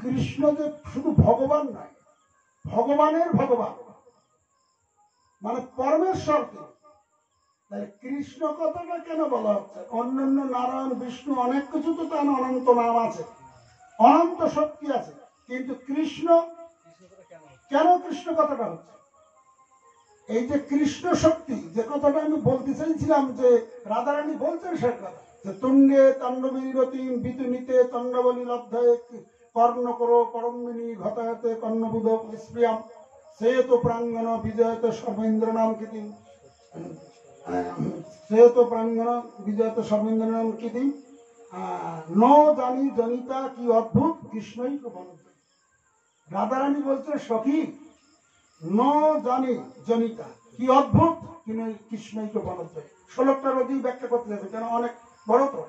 কৃষ্ণ যে শুধু ভগবান নয়, ভগবানের ভগবান মানে পরমেশ্বর। তাহলে কৃষ্ণ কথাটা কেন বলা হচ্ছে? অন্যান্য নারায়ণ বিষ্ণু অনেক কিছু তো তার অনন্ত নাম আছে, অনন্ত শক্তি আছে, কিন্তু কৃষ্ণ কেন কৃষ্ণ কথাটা হচ্ছে? এই যে কৃষ্ণ শক্তি যে কথাটা আমি বলতে চাইছিলাম, যে রাধারানী বলছেন সে কথা, যে তুঙ্গে তাণ্ডবীরতিম বিতুনিতে চন্দ্রবলী লব্ধে কর্ণ করো করম্বিনী ঘটায়তে কর্ণবুধ স্প্রিয়াম সেত প্রাঙ্গণ বিজয়তে সর্বেন্দ্র নাম কৃতি সেত প্রাঙ্গণ বিজয়তে সর্বেন্দ্র নাম কৃতি ন জানি জনিতা কি অদ্ভুত কৃষ্ণই বলতে। রাধারানী বলছে সখী ন জানি জনিতা কি অদ্ভুত কৃষ্ণই বলতে। শ্লোকটার অধিক ব্যাখ্যা করতে যাবে, কেন অনেক বড় তো।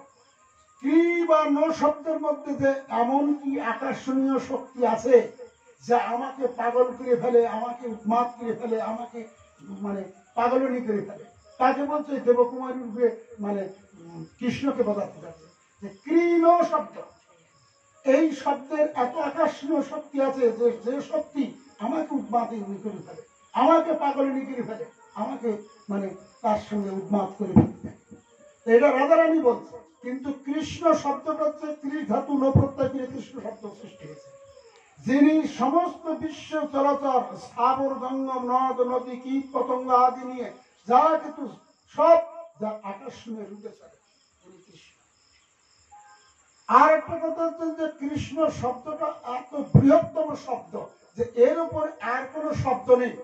কি বা ন শব্দের মধ্যে যে এমন কি আকর্ষণীয় শক্তি আছে যা আমাকে পাগল করে ফেলে, আমাকে উন্মাদ করে ফেলে, আমাকে মানে পাগলনি করে ফেলে, তাকে বলছে দেবকুমারী রূপে মানে কৃষ্ণকে বোঝাতে যাচ্ছে যে কৃণ শব্দ। এই শব্দের এত আকর্ষণীয় শক্তি আছে যে শক্তি আমাকে উন্মাদ করে ফেলে, আমাকে পাগলনি করে ফেলে, আমাকে মানে তার সঙ্গে উন্মাদ করে ফেলে। এটা রাধারানী বলছে। কিন্তু কৃষ্ণ শব্দটা হচ্ছে ত্রিশ ধাতু ন প্রত্যয় করে কৃষ্ণ শব্দ সৃষ্টি হয়েছে, যিনি সমস্ত বিশ্ব চলাচল স্থাবর জঙ্গম নদ নদী কীট পতঙ্গ আদি নিয়ে যা কিছু সব যা আকর্ষণীয় রূপে চলে, তিনি কৃষ্ণ। আর একটা কথা হচ্ছে যে কৃষ্ণ শব্দটা এত বৃহত্তম শব্দ যে এর উপরে আর কোনো শব্দ নেই।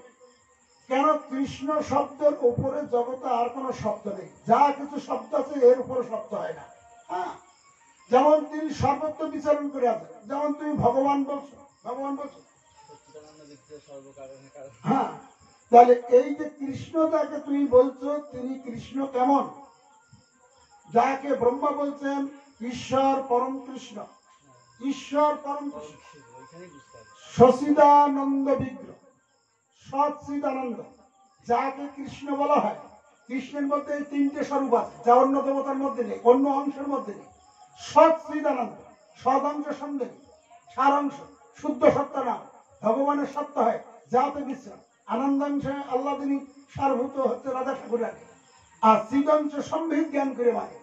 কেন? কৃষ্ণ শব্দের উপরে জগতে আর কোনো শব্দ নেই, যা কিছু শব্দ আছে এর উপরে শব্দ হয় না। হ্যাঁ, যেমন তিনি সর্বত্র বিচারণ করে আছেন, যেমন তুমি ভগবান বলছো, ভগবান বলছো। হ্যাঁ, তাহলে এই যে কৃষ্ণ যাকে তুমি বলছো, তিনি কৃষ্ণ কেমন? যাকে ব্রহ্মা বলছেন ঈশ্বর পরম কৃষ্ণ, ঈশ্বর পরম কৃষ্ণ, সচিদানন্দ বিগ্রহ, সচ্চিদানন্দ, যাকে কৃষ্ণ বলা হয়। কৃষ্ণের মধ্যে এই তিনটে স্বরূপ আছে, যা অন্য দেবতার মধ্যে নেই, অন্য অংশের মধ্যে নেই। সচ্চিদানন্দ, সদংশ সন্দেহ, সারাংশ, শুদ্ধ সত্তা নাম, ভগবানের সত্তা হয় যাতে বিশ্রাম। আনন্দাংশে আল্লাহ তিনি সারভূত হচ্ছে রাধা ঠাকুরের, আর চিদংশ সম্ভেদ জ্ঞান করে মানে।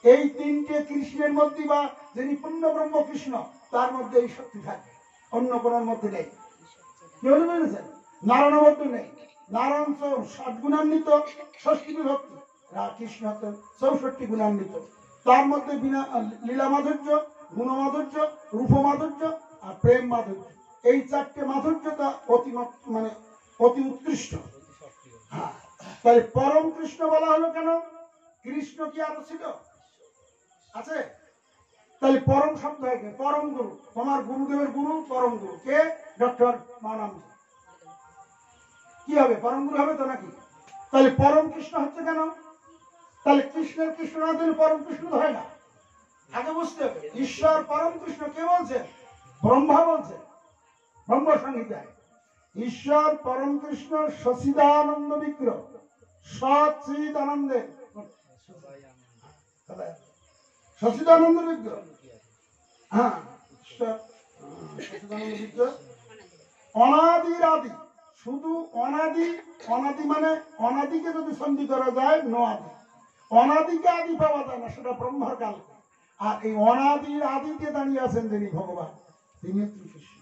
এই তিনটে কৃষ্ণের মধ্যে বা যিনি পূর্ণ ব্রহ্ম কৃষ্ণ, তার মধ্যে এই শক্তি থাকে, অন্য কোন মধ্যে নেই। কি বলে বুঝেছেন? নারায়ণ বদ্ধ নেই, নারায়ণ 60 গুণান্বিত, ষষ্ঠী বিভক্তি, কৃষ্ণ 64 গুণান্বিত। তার মধ্যে লীলা মাধুর্য, গুণ মাধুর্য, রূপ মাধুর্য আর প্রেম মাধুর্য, এই 4টে মাধুর্যটা মানে অতি উৎকৃষ্ট। হ্যাঁ, তাহলে পরম কৃষ্ণ বলা হলো কেন? কৃষ্ণ কি আরো ছিল? আছে? তাহলে পরম শব্দ হয় কে? পরম গুরু। তোমার গুরুদেবের গুরু পরম গুরু কে? ডক্টর মানন্দ। কি হবে? পরম গুরু হবে তো নাকি? তাহলে পরম কৃষ্ণ হচ্ছে কেন? তাহলে কৃষ্ণের কৃষ্ণ না দিলে পরম কৃষ্ণ তো হয় না। আগে বুঝতে হবে ঈশ্বর পরম কৃষ্ণ কে বলছে? ব্রহ্মা বলছে ব্রহ্ম সংহিতায়। ঈশ্বর পরম কৃষ্ণ সচিদানন্দ বিগ্রহ, সচিদ আনন্দের সচিদানন্দ বিগ্রহ। হ্যাঁ, ঈশ্বর সচিদানন্দ বিগ্রহ অনাদির আদি, শুধু অনাদি। অনাদি মানে অনাদিকে যদি সন্ধি করা যায় ন আদি, অনাদিকে আদি পাওয়া যায় না, সেটা ব্রহ্মার কাল। আর এই অনাদির আদিতে দাঁড়িয়ে আছেন যিনি ভগবান, তিনি হচ্ছেন কৃষ্ণ।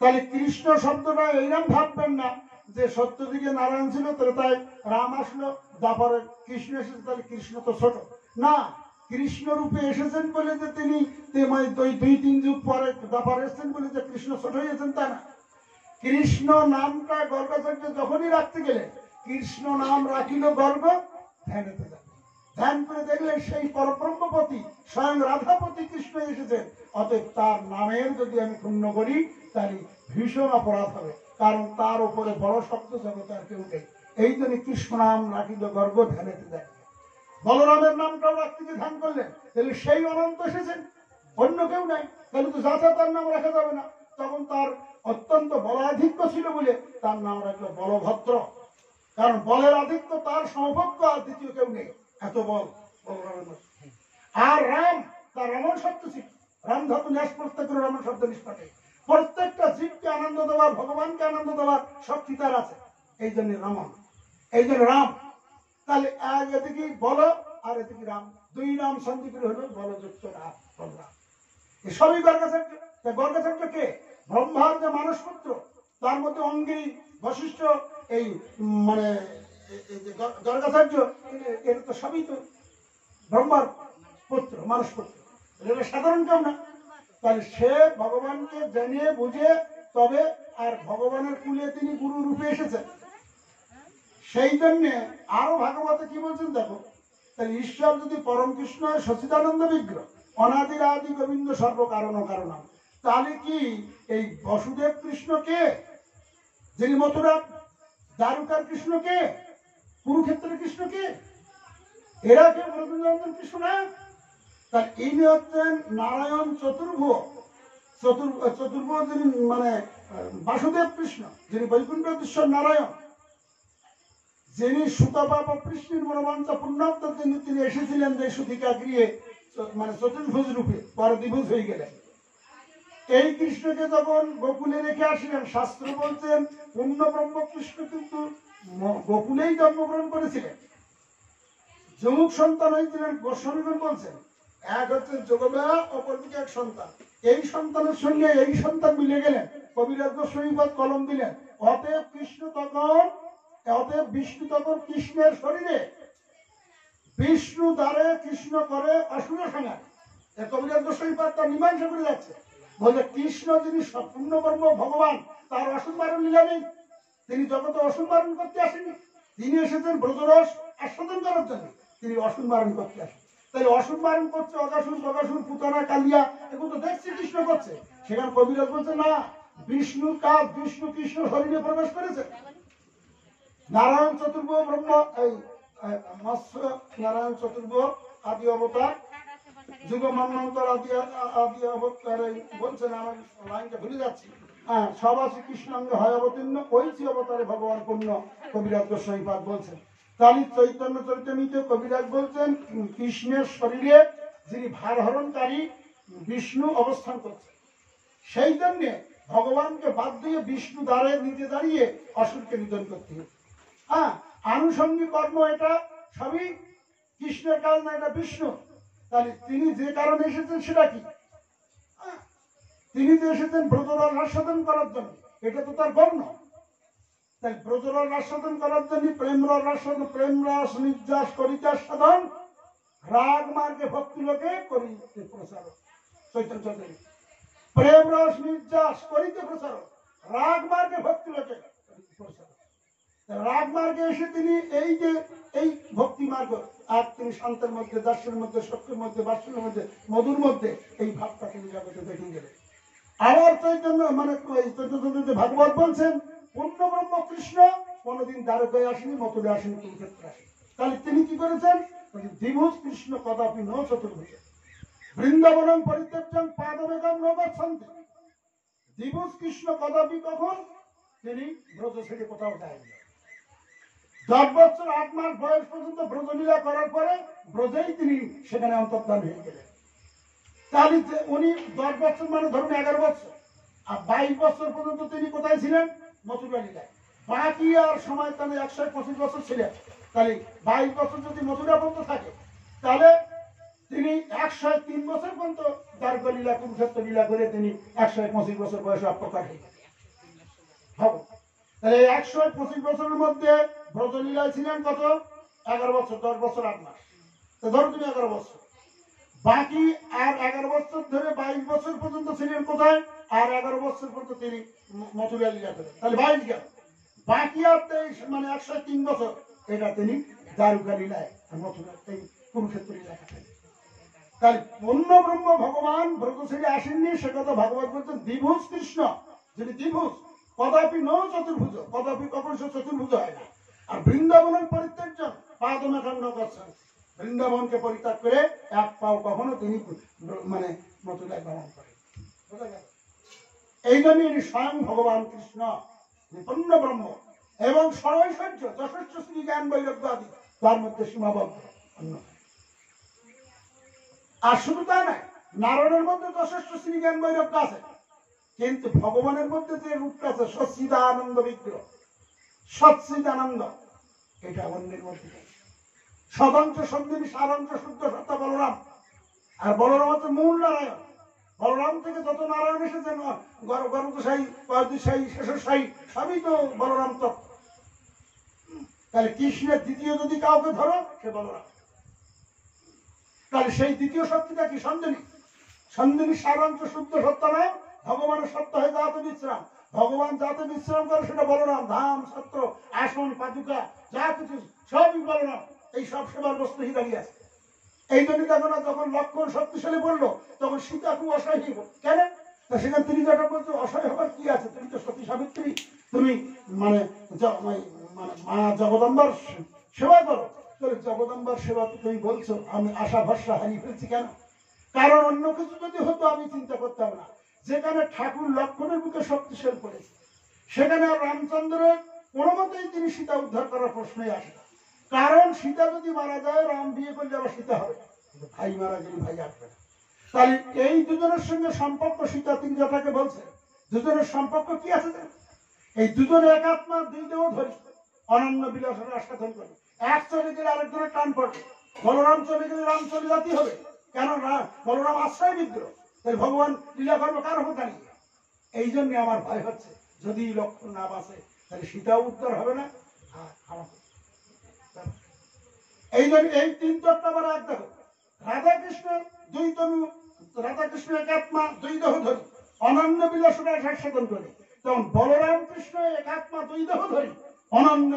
তাহলে কৃষ্ণ শব্দটা এইরকম ভাববেন না যে সত্যযুগে নারায়ণ ছিল, তাই রাম আসলো, তারপরে কৃষ্ণ এসেছে, তাহলে কৃষ্ণ তো ছোট না। কৃষ্ণ রূপে এসেছেন বলে যে তিনি 2-3 যুগ পরে তারপরে এসেছেন বলে যে কৃষ্ণ ছোট হয়েছেন তা না। কৃষ্ণ নামটা গর্গাচার্য যখনই রাখতে গেলে কৃষ্ণ নাম রাখিল গর্গ, ধ্যানেতে যাবে। ধ্যান করে দেখলে সেই পরব্রহ্মপতি স্বয়ং রাধাপতি কৃষ্ণ এসেছেন। অতএব তার নামের যদি আমি ক্ষুণ্ণ করি তাহলে ভীষণ অপরাধ হবে, কারণ তার উপরে বড় শব্দ জগতে আর কেউ নেই। এই জন্য কৃষ্ণ নাম রাখিল গর্গ, ধ্যানেতে যাবে। বলরামের নামটাও রাখতে গিয়ে ধ্যান করলেন, তাহলে সেই অনন্ত এসেছেন, অন্য কেউ নাই। তাহলে তো যাচা তার নাম রাখা যাবে না। তখন তার অত্যন্ত বলাধিক্য ছিল বলে তার নাম রাখলো বলভদ্র, কারণ বলের আধিক্য তার সমপক্ষ আর দ্বিতীয় কেউ নেই, এত বল বলরামের। আর রাম, তার রমণ শব্দ ছিল, রাম ধাতু ন্যাস প্রত্যেক রমণ শব্দ নিষ্পাটে। প্রত্যেকটা জীবকে আনন্দ দেওয়ার, ভগবানকে আনন্দ দেওয়ার শক্তি তার আছে, এই জন্য রমণ, এই জন্য রাম। তাহলে এদিকে বল আর এদিকে রাম, 2 নাম সন্ধি করে হলো বলযুক্ত রাম, বলরাম। এসবই গর্গাচার্য। গর্গাচার্য কে? ব্রহ্মার যে মানস পুত্র, তার মধ্যে অঙ্গি বশিষ্ঠ, এই মানে গর্গাচার্য, এর তো সবই তো ব্রহ্মার পুত্র, মানস পুত্র, এটা সাধারণ কেউ না। তাহলে সে ভগবানকে জানিয়ে বুঝে তবে আর ভগবানের কুলে তিনি গুরু রূপে এসেছেন। সেই জন্যে আরো ভাগবতে কি বলছেন দেখো। তাহলে ঈশ্বর যদি পরম কৃষ্ণ সচিদানন্দ বিগ্রহ, অনাদির আদি গোবিন্দ সর্বকারণ কারণ, তাহলে কি এই বসুদেব কৃষ্ণ কে? যিনি মথুরা দ্বারকার কৃষ্ণ কে? কুরুক্ষেত্রের কৃষ্ণ কে? এরা কে? ব্রজনন্দন কৃষ্ণ না? তাহলে ইনি হচ্ছেন নারায়ণ চতুর্ভুজ। চতুর্ভুজ যিনি মানে বাসুদেব কৃষ্ণ, যিনি বৈকুণ্ঠেশ্বর নারায়ণ, যিনি সুতপাপ কৃষ্ণের মনোবাঞ্ছা পূর্ণার্থ তিনি এসেছিলেন যে সুধিকা গৃহে, মানে চতুর্ভুজ রূপে, পরে দ্বিভুজ হয়ে গেলেন। এই কৃষ্ণকে যখন গোকুলে রেখে আসলেন, শাস্ত্র বলছেন পূর্ণ ব্রহ্ম কৃষ্ণ কিন্তু গোকুলেই জন্মগ্রহণ করেছিলেন। যমুক সন্তান হয়েছিলেন, গোস্বামীগণ বলছেন এক হচ্ছে যোগবেয়া, অপরদিকে এক সন্তান। এই সন্তানের সঙ্গে এই সন্তান মিলে গেলেন, কবিরাজ গোস্বামীপদ কলম দিলেন। অতএব বিষ্ণু তখন কৃষ্ণের শরীরে, বিষ্ণু দ্বারে কৃষ্ণ করে অসুর সংহার। কবিরাজ গোস্বামীপদ তার মীমাংসা করে যাচ্ছে, বলে কৃষ্ণ যিনি পূর্ণ ব্রহ্ম ভগবান, তার অসুর মারণ লীলা নেই। তিনি জগতে অসুর মারণ করতে আসেনি, তিনি এসেছেন ব্রজরস আস্বাদন করার জন্য, তিনি অসুর মারণ করতে আসেন। তাহলে অসুর মারণ করছে অগাসুর, বগাসুর, পুতানা, কালিয়া, এগুলো তো দেখছি কৃষ্ণ করছে। সেখানে কবিরাজ বলছে না, বিষ্ণুর কাজ, বিষ্ণু কৃষ্ণ শরীরে প্রবেশ করেছে। নারায়ণ চতুর্ভুজ ব্রহ্ম, এই মৎস্য নারায়ণ চতুর্ভুজ আদি অবতার, যুগ মন্বন্তর আদি অবতার বলছেন, আমার লাইনটা ভুলে যাচ্ছি। হ্যাঁ, সবা শ্রীকৃষ্ণ অঙ্গে হয় অবতীর্ণ, ওই অবতারে ভগবান পূর্ণ, কবিরাজ গোস্বামীপাদ বলছেন। তাহলে চৈতন্য চরিতামৃতে কবিরাজ বলছেন কৃষ্ণের শরীরে যিনি ভারহরণকারী বিষ্ণু অবস্থান করছেন। সেই জন্যে ভগবানকে বাদ দিয়ে বিষ্ণু দ্বারে নিজে দাঁড়িয়ে অসুরকে নিধন করতে হবে। হ্যাঁ, আনুষঙ্গিক কর্ম এটা সবই কৃষ্ণের কাজ না, এটা বিষ্ণু। তাহলে তিনি যে কারণে এসেছেন সেটা কি? তিনি যে এসেছেন ব্রজরস আস্বাদন করার জন্য, এটা তো তার গণ্য। তাই ব্রজরস আস্বাদন করার জন্য প্রেম রস নির্যাস করিতে সাধন, রাগ মার্গে ভক্তি লোকে করিতে প্রচার। চৈতন্য চৌধুরী, প্রেম রস নির্যাস করিতে প্রচার, রাগ মার্গে ভক্তি লোকে প্রচার। রাগ মার্গে এসে তিনি এই ভক্তি মার্গ, আর তিনি শান্তের মধ্যে, দাস্যের মধ্যে, সত্যের মধ্যে, বাৎসল্যের মধ্যে, মধুর মধ্যে এই ভাবটা তিনি জগতে দেখিয়ে গেলেন। আবার চৈতন্য চৈতন্য ভাগবত বলছেন, পূর্ণ ব্রহ্ম কৃষ্ণ কোনদিন দ্বারকায় আসেনি, মথুরে আসেনি, কুরুক্ষেত্রে আসেনি। তাহলে তিনি কি করেছেন? দ্বিভুজ কৃষ্ণ কদাপি ন চতুর্ভুজ, বৃন্দাবনম পরিত্যজ্যং পাদবেগম ন গচ্ছন্তি। দ্বিভুজ কৃষ্ণ কদাপি কখন? তিনি ব্রজ ছেড়ে কোথাও যায়নি। 10 বছর 8 মাস বয়স পর্যন্ত ব্রজলীলা করার পরে ব্রজেই তিনি সেখানে অন্তর্ধান হয়ে গেলেন। তাহলে উনি 10 বছর মানে ধরুন 11 বছর, আর 22 বছর পর্যন্ত তিনি কোথায় ছিলেন? মথুরা লীলায়। বাকি আর সময় তাহলে 125 বছর ছিলেন। তাহলে 22 বছর যদি মথুরা পর্যন্ত থাকে, তাহলে তিনি 103 বছর পর্যন্ত দ্বারকা লীলা, কুরুক্ষেত্র লীলা করে তিনি 125 বছর বয়সে অপ্রকার হয়ে গেলেন। ভাবো, তাহলে 125 বছরের মধ্যে ব্রজলীলায় ছিলেন কত? 11 বছর, 10 বছর 8 মাস। তো ধরো তুমি 11 বছর, বাকি আর 11 বছর ধরে 22 বছর পর্যন্ত ছিলেন কোথায়? আর 11 বছর পর্যন্ত তিনি মথুরা লীলা করেন। তাহলে 22 গেল, বাকি আর 23 মানে 103 বছর এটা তিনি দ্বারকা লীলায়, মথুরা এই কুরুক্ষেত্র লীলায় কাটালেন। তাহলে পূর্ণ ব্রহ্ম ভগবান ব্রত ছেড়ে আসেননি, সে কথা ভাগবত বলছেন। দ্বিভুজ কৃষ্ণ, যদি দ্বিভুজ কদাপি ন চতুর্ভুজ, কদাপি কখন সে চতুর্ভুজ হয় না। আর বৃন্দাবনের পরিত্যাজ্য পাদমেখণ্ড করছেন, বৃন্দাবনকে পরিত্যাগ করে এক পাও কখনো তিনি মানে মথুরায় ভ্রমণ করেন। এই জন্য ইনি স্বয়ং ভগবান কৃষ্ণ, পূর্ণ ব্রহ্ম এবং সর্বৈশ্বর্য, যথেষ্ট শ্রী জ্ঞান বৈরাগ্য আদি তার মধ্যে সীমাবদ্ধ। আর শুধু তা নয়, নারায়ণের মধ্যে যথেষ্ট শ্রী জ্ঞান বৈরাগ্য আছে, কিন্তু ভগবানের মধ্যে যে রূপটা আছে সচ্চিদানন্দ বিগ্রহ, সচ্চিদানন্দ, এটা অন্যের মধ্যে নেই। সদাংশ সন্ধিনী সারাংশ শুদ্ধ সত্তা বলরাম, আর বলরাম হচ্ছে মূল নারায়ণ। বলরাম থেকে যত নারায়ণ এসেছেন, গরুদশাহী, কয়েকদিশাহী, শেষশাহী, সবই তো বলরাম তত্ত্ব। তাহলে কৃষ্ণের দ্বিতীয় যদি কাউকে ধরো, সে বলরাম। তাহলে সেই দ্বিতীয় শক্তিটা কি? সন্ধিনী। সন্ধিনী সারাংশ শুদ্ধ সত্তা নাম, ভগবানের সত্য হয়ে যাতে বিশ্রাম। ভগবান যাতে বিশ্রাম করে সেটা বলরাম। ধাম, ছত্র, আসন, পাদুকা যা কিছু সবই বলরাম। এই সব সেবার বস্তু হি দাঁড়িয়ে আছে। এই জন্য দেখো না, যখন লক্ষণ শক্তিশালী বললো, তখন সীতা খুব অসহায় হইব। কেন? সেখানে তিনি যেটা বলছো, অসহায় হবার কি আছে? তুমি তো সতী সাবিত্রী, তুমি মানে মা জগদম্বার সেবা করো। জগদম্বার সেবা তো তুমি বলছো, আমি আশা ভরসা হারিয়ে ফেলছি কেন? কারণ অন্য কিছু যদি হতো আমি চিন্তা করতাম না। যেখানে ঠাকুর লক্ষণের বুকে শক্তিশালী পড়েছে, সেখানে রামচন্দ্রের কোনো মতেই তিনি সীতা উদ্ধার করার প্রশ্নই আসে না। কারণ সীতা যদি মারা যায়, রাম বিয়ে করলে আবার সীতা হবে, ভাই মারা গেলে ভাই আসবে না। তাহলে এই দুজনের সঙ্গে সম্পর্ক সীতা তিনি যেটাকে বলছে, দুজনের সম্পর্ক কি আছে? এই দুজনে এক আত্মা, দুই দেহ ধরি, অনন্য বিলাসের আস্বাদন করে। এক চলে গেলে আরেকজনের টান পড়বে। বলরাম চলে গেলে রাম চলে যেতে হবে, কেন? বলরাম আশ্রয় বিগ্রহ। তাই ভগবান লীলা করবে কার উপর দাঁড়িয়ে। এই জন্য আমার ভয় হচ্ছে, যদি লক্ষণ না বাঁচে তাহলে সীতাও উদ্ধার হবে না। এই জন্য এই তিন তত্ত্ব আবার এক দেখো, রাধাকৃষ্ণের দুই তনু, রাধাকৃষ্ণ একাত্মা, দুই দেহ ধরি, অনন্য বিলাসের আস্বাদন করে। তেমন বলরাম কৃষ্ণ একাত্মা, দুই দেহ ধরি, অনন্য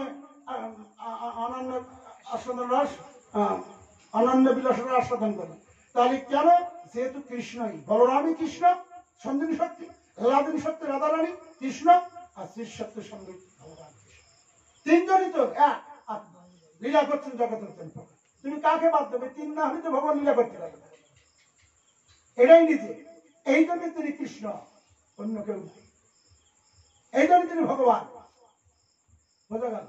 আস্বাদন রস, অনন্য বিলাসের আস্বাদন করে। তাহলে কেন? যেহেতু কৃষ্ণই, বলরামই কৃষ্ণ, সন্ধিনী শক্তি, লাদিনী শক্তি রাধারানী কৃষ্ণ, আর শ্রী শক্তি সঙ্গে ভগবান কৃষ্ণ। তিনজনই তো এক লীলা করছেন জগতের জন্য। তুমি কাকে বাদ দেবে? তিন না হলে তো ভগবান লীলা করতে পারবে না। এটাই নিজে। এই জন্য তিনি কৃষ্ণ, অন্য কেউ নেই। এই জন্য তিনি ভগবান। বোঝা গেল?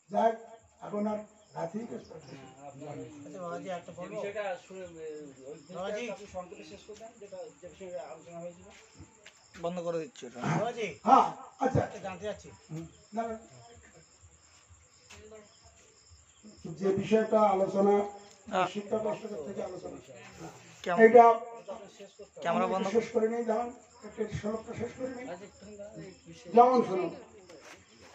যাই এখন আর রাতেই বন্ধ করে দিচ্ছি। হ্যাঁ, আচ্ছা, জানতে চাচ্ছি যে বিষয়টা আলোচনা, শিক্ষা দর্শকের থেকে আলোচনা, কেমন? এটা আপনি শেষ করতে হবে। ক্যামেরা আমি বন্ধ একটু শেষ করে নেই, দাঁড়ান একটু শ্লোকটা শেষ করে নেই। আচ্ছা, একটুখানি দাঁড়ান, এই বিশেষ- যেমন শুনুন,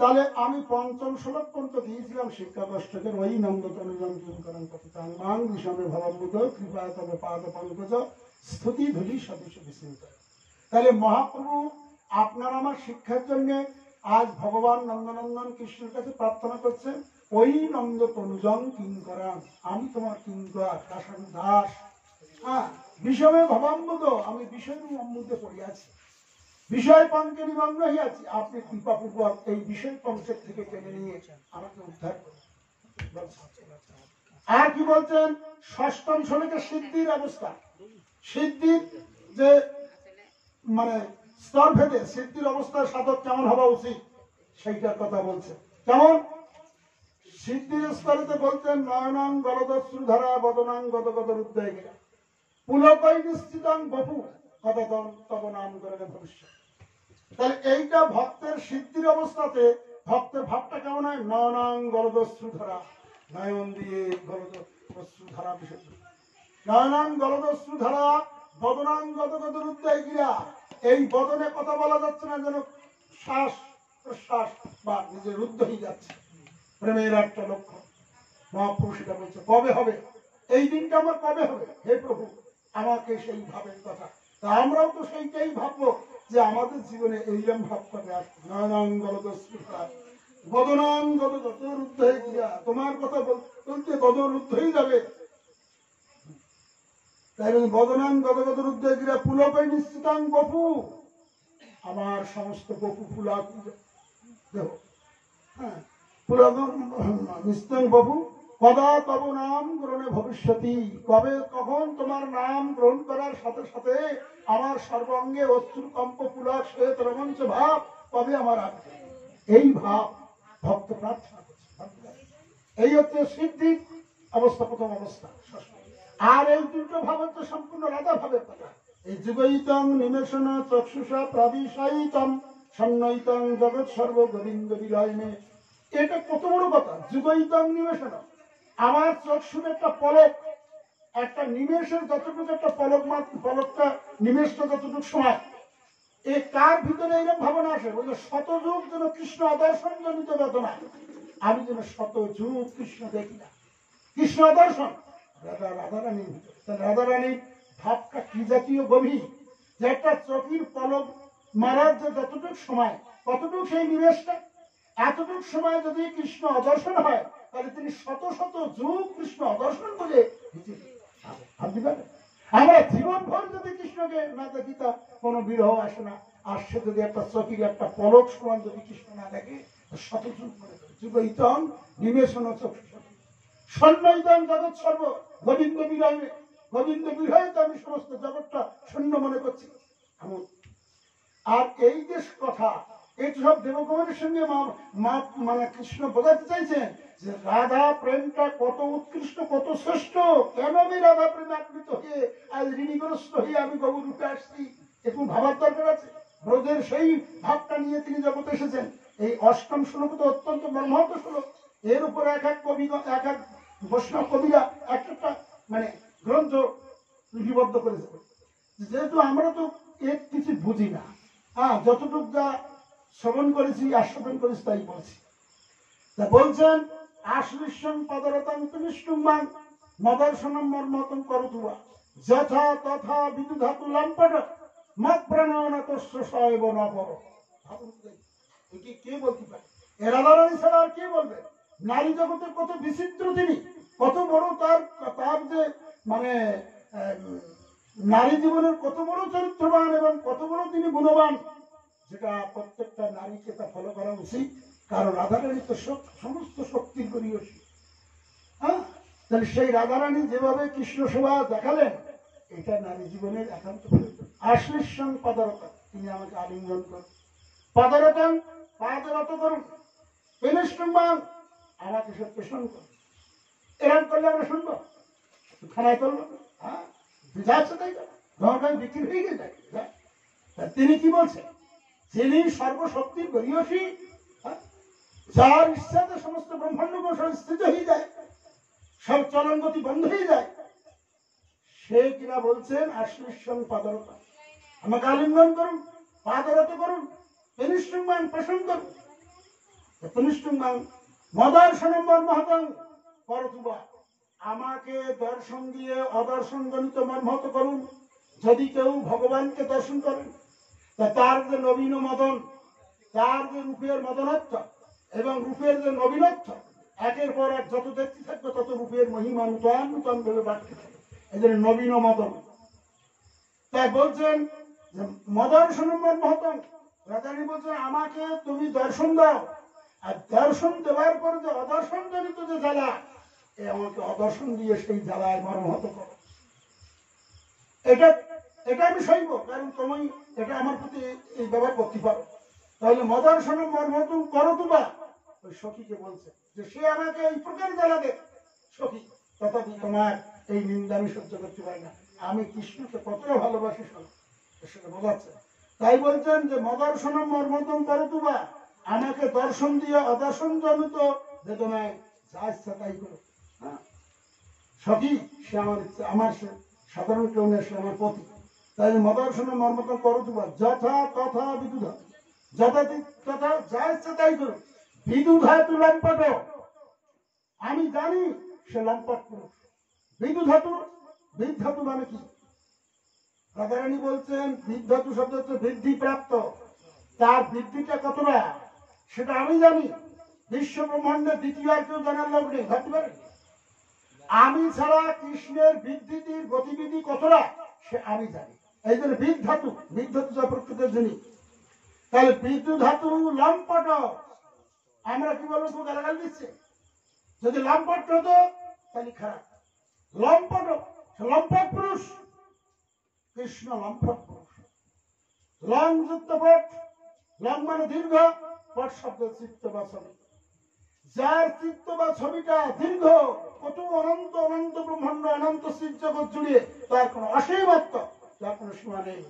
তাহলে আমি পঞ্চম শ্লোক পর্যন্ত দিয়েছিলাম শিক্ষা কষ্টকের ওই নন্দ তনুজন কিঙ্করং পতিতাং মাং বিষমে ভবম্বুধ কৃপায় তবে পাদ পঙ্কজ স্তুতি ধুলি সদস্য বিস্মিত। তাহলে মহাপ্রভু আপনার আমার শিক্ষার জন্য আজ ভগবান নন্দনন্দন কৃষ্ণের কাছে প্রার্থনা করছেন, ওই নন্দ তনুজন কিঙ্করং, আমি তোমার কিঙ্কর দাসান দাস। হ্যাঁ, বিষমে ভবম্বুধ, আমি বিষয়ের মধ্যে পড়ে আছি, বিষয় পঙ্কে নিমগ্ন হইয়াছি, আপনি কৃপাপূর্বক এই বিষয় পঙ্কের থেকে টেনে নিয়ে আমাকে উদ্ধার করুন। আর কি বলছেন, ষষ্ঠম শ্লোকে সিদ্ধির অবস্থা, সিদ্ধির যে মানে স্তর ভেদে সিদ্ধির অবস্থায় সাধক কেমন হওয়া উচিত সেইটার কথা বলছেন। কেমন সিদ্ধির স্তরেতে বলছেন, নয়নাং গলদশ্রুধারা বদনাং গদগদ রুদ্রয়গিরা পুলকই নিশ্চিতাং বপু কদতং তব নাম করে ভবিষ্যৎ। তাহলে এইটা ভক্তের সিদ্ধির অবস্থাতে ভক্তের ভাবটা কেমন হয়, নয়নাং গলদশ্রুধারা, নয়ন দিয়ে গলদশ্রুধারা বিশুদ্ধ, নয়নাং গলদশ্রুধারা বদনাং গদগদ রুদ্রয়গিরা, এই বদনে কথা বলা যাচ্ছে না, যেন শ্বাস প্রশ্বাস বা নিজের রুদ্ধ হয়ে যাচ্ছে, প্রেমের একটা লক্ষ্য। মহাপুরুষ এটা বলছে, কবে হবে এই দিনটা, আমার কবে হবে, হে প্রভু আমাকে সেই ভাবের কথা। তা আমরাও তো সেইটাই ভাববো যে আমাদের জীবনে এইরকম ভাব কবে আসবে। নয়নাং গলদশ্রুধারা বদনাং গদগদ রুদ্রয়গিরা, তোমার কথা বলতে বদন রুদ্ধ হয়ে যাবে। তাই বদনাং গদগদ রুদ্রয়গিরা পুলকই নিশ্চিতাং বপু, আমার সমস্ত বপু ফুলা দেহ, হ্যাঁ পুলকং নিশ্চিতাং বপু কদা তব নাম গ্রহণে ভবিষ্যতি, কবে কখন তোমার নাম গ্রহণ করার সাথে সাথে আমার সর্বাঙ্গে অশ্রু কম্প পুলক শ্বেত রমঞ্চ ভাব কবে আমার আসবে, এই ভাব ভক্ত প্রার্থনা করছে। এই হচ্ছে সিদ্ধির অবস্থা, প্রথম অবস্থা। আর এই দুটো ভাব হচ্ছে সম্পূর্ণ রাধা ভাবের কথা। এই যুগৈতং নিমেষণ চক্ষুষা প্রাবিশায়িতম সন্নয়িতং জগৎ সর্ব গোবিন্দ বিলয়নে, এটা কত বড় কথা। যুগৈতং নিমেষণ, আমার চক্ষুর একটা পলক, একটা নিমেষের যতটুকু একটা পলক, মাত্র পলকটা নিমেষটা যতটুকু সময়, এই কার ভিতরে এইরকম ভাবনা আসে, বলছে শতযুগ যেন কৃষ্ণ অদর্শন জনিত বেদনা, আমি যেন শতযুগ কৃষ্ণ দেখি না। কৃষ্ণ অদর্শন রাধারানীর ভিতরে, রাধারানীর ভাবটা কি জাতীয় গভীর, যে একটা চোখের পলক মারার যে যতটুকু সময়, কতটুকু সেই নিমেষটা, এতটুকু সময় যদি কৃষ্ণ অদর্শন হয়, তাহলে তিনি শত শত যুগ কৃষ্ণ অদর্শন বলে ভাবতে পারেন। আমরা জীবন ভর যদি কৃষ্ণকে না দেখি তা কোনো বিরহ আসে না, আর সে যদি একটা চোখের একটা পলক সমান যদি কৃষ্ণ না দেখে, শত যুগ মনে করে। যুগৈতং নিমেষণ চক্ষু সন্নয়িতং জগৎ সর্ব গোবিন্দ বিলয়ে, গোবিন্দ বিলয়ে তো আমি সমস্ত জগৎটা শূন্য মনে করছি। আর এই যে কথা, এই সব দেবকুমারের সঙ্গে মানে কৃষ্ণ বোঝাতে চাইছেন যে রাধা প্রেমটা কত উৎকৃষ্ট, কত শ্রেষ্ঠ। কেন আমি রাধা প্রেমে আপ্লুত হয়ে আজ ঋণীগ্রস্ত হয়ে আমি গৌর রূপে আসছি, একটু ভাবার দরকার আছে। ব্রজের সেই ভাবটা নিয়ে তিনি জগতে এসেছেন। এই অষ্টম শ্লোক তো অত্যন্ত মর্মাহত শ্লোক। এর উপর এক এক কবি, এক এক বৈষ্ণব কবিরা এক একটা মানে গ্রন্থ লিপিবদ্ধ করেছে। যেহেতু আমরা তো এর কিছু বুঝি না, হ্যাঁ যতটুকু যা শ্রবণ করেছি আস্বাদন করেছি তাই বলছি। তা বলছেন আশ্লিষ্যং পদরতং তুমিষ্টুম্বাং মদর্শনম মর্মতং করতুয়া যথা তথা বিদুধাতু লম্পট মত প্রাণানাতস্য সয়ব নপর। এটি কে বলতে পারে? এ রাধারানী ছাড়া আর কে বলবে? নারী জগতের কত বিচিত্র তিনি, কত বড় তার যে মানে নারী জীবনের কত বড় চরিত্রবান এবং কত বড় তিনি গুণবান, যেটা প্রত্যেকটা নারীকে তা ফলো করা উচিত। কারণ রাধারানী তো সমস্ত শক্তির পরিবেশী। হ্যাঁ, তাহলে সেই রাধারানী যেভাবে কৃষ্ণ সেবা দেখালেন, এটা নারী জীবনের একান্ত প্রয়োজন। আশ্লিষ্যং পদরতা, তিনি আমাকে আলিঙ্গন করুন, পদরতং পাদরত করুন, পেনিষ্ঠুম্বাং আমাকে সে পেশন করুন। এরকম করলে আমরা শুনবো, খানায় করবো, হ্যাঁ যাচ্ছে তাই তো ধর্ম বিক্রি হয়ে গেছে। তিনি কি বলছেন? যিনি সর্বশক্তির গরিয়সী, যার ইচ্ছাতে সমস্ত ব্রহ্মাণ্ড স্থিত হয়ে যায়, সব চলনগতি বন্ধ হয়ে যায়, সে কিনা বলছেন আশ্লিষ্যং পাদরতা, আমাকে আলিঙ্গন করুন, পাদরত করুন, পেনিষ্টুমান পোষণ করুন। পেনিষ্টুমান মদর্শনম মর্মহতং করতুবা, আমাকে দর্শন দিয়ে অদর্শন জনিত মর্মহত করুন। যদি কেউ ভগবানকে দর্শন করেন, তা তার যে নবীন মদন, তার যে রূপের মদনত্ব এবং রূপের যে নবীনত্ব, একের পর এক যত দেখতে থাকবে তত রূপের মহিমা নূতন নূতন ভাবে বাড়তে থাকবে। এই জন্য নবীন মদন। তাই বলছেন যে মদর্শন মর্মহতং, রাজানি বলছেন আমাকে তুমি দর্শন দাও, আর দর্শন দেওয়ার পরে যে অদর্শন জনিত যে জ্বালা, এ আমাকে অদর্শন দিয়ে সেই জ্বালায় মর্মহত করো। এটা এটা আমি সইব, কারণ তুমি এটা আমার প্রতি এই ব্যবহার করতে পারো। তাহলে মদর্শন মর্মহত করো তুবা, ওই সখীকে বলছে যে সে আমাকে এই প্রকার জ্বালা দে সখী, তথাপি তোমার এই নিন্দা আমি সহ্য করতে পারি না। আমি কৃষ্ণকে কতটা ভালোবাসি সেটা বোঝাচ্ছে। তাই বলছেন যে মদর্শন মর্মতম করো তুবা, আমাকে দর্শন দিয়ে অদর্শন জনিত বেদনায় যা ইচ্ছা তাই করো। হ্যাঁ, সখী সে আমার ইচ্ছা, আমার সে সাধারণ কেউ নেই, সে আমার পতি। তাই মদর্শন মর্মতম করো তুবা, যথা তথা বিদুধা, যথা তথা যা ইচ্ছা তাই করো। বিদুধা তু লম্পট, আমি জানি সে লম্পট পুরুষ। বিদুধাতু, বিধাতু মানে কি? রাধারানী বলছেন বিধাতু শব্দ হচ্ছে বৃদ্ধি প্রাপ্ত, তার বৃদ্ধিটা কতটা সেটা আমি জানি। বিশ্ব ব্রহ্মাণ্ডের দ্বিতীয় আর কেউ জানার লোক নেই, ভাবতে পারেন? আমি ছাড়া কৃষ্ণের বিদ্যুতির গতিবিধি কতটা সে আমি জানি। এই জন্য বিধাতু, বিধাতু যা প্রকৃতির জিনিস। তাহলে বিদ্যুৎ ধাতু লম্পট, আমরা কি বলবো? গালাগাল দিচ্ছে। যদি লম্পট হতো তাহলে খারাপ। লম্পট, লম্পট পুরুষ, কৃষ্ণ লম্পট পুরুষ। লং যুক্ত পট, লং মানে দীর্ঘ, পট শব্দ চিত্ত বা ছবি। যার চিত্ত বা ছবিটা দীর্ঘ, কত অনন্ত অনন্ত ব্রহ্মাণ্ড অনন্ত শিব জগৎ জুড়ে তার কোন অসীমত্ব, তার কোন সীমা নেই।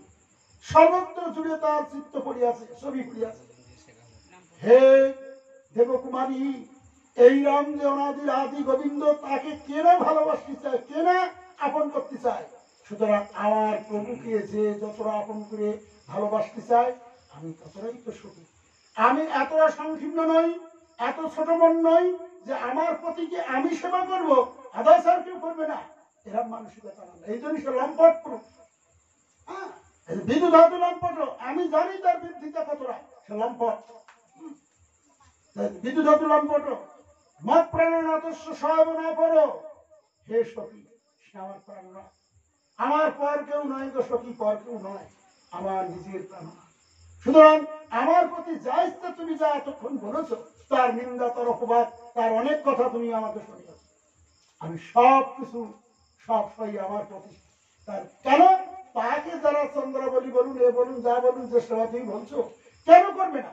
সর্বত্র জুড়ে তার চিত্ত পড়িয়াছে, ছবি পড়িয়াছে। হে দেবকুমারী, এই রাম যে অনাদির আদি গোবিন্দ, তাকে কেনা ভালোবাসতে চায়, কেনা আপন করতে চায়। সুতরাং আমার প্রভুকে যে যতটা আপন করে ভালোবাসতে চায়, আমি ততটাই তো সুখী। আমি এতটা সংকীর্ণ নই, এত ছোট মন নই যে আমার পতিকে আমি সেবা করবো, আদার্স আর কেউ করবে না, এরকম মানসিকতা না। এই জন্য সে লম্পট পুরুষ। হ্যাঁ, বিদুধাতু লম্পট, আমি জানি তার বৃদ্ধিটা কতটা, সে লম্পট। বিদুধাতু লম্পট, মত প্রাণনাথস্য সব না পড়ো। হে সখী, সে আমার প্রাণনাথ, আমার পর কেউ নয় গো সখী, পর কেউ নয়, আমার নিজের প্রাণনাথ। সুতরাং আমার প্রতি যা ইচ্ছা তুমি যা এতক্ষণ বলেছো, তার নিন্দা, তার অপবাদ, তার অনেক কথা তুমি আমাকে শুনিয়েছ, আমি সব কিছু সব সই আমার প্রতি। তার কেন? তাকে যারা চন্দ্রাবলী বলুন, এ বলুন, যা বলুন, যে সেবা তুমি বলছো, কেন করবে না?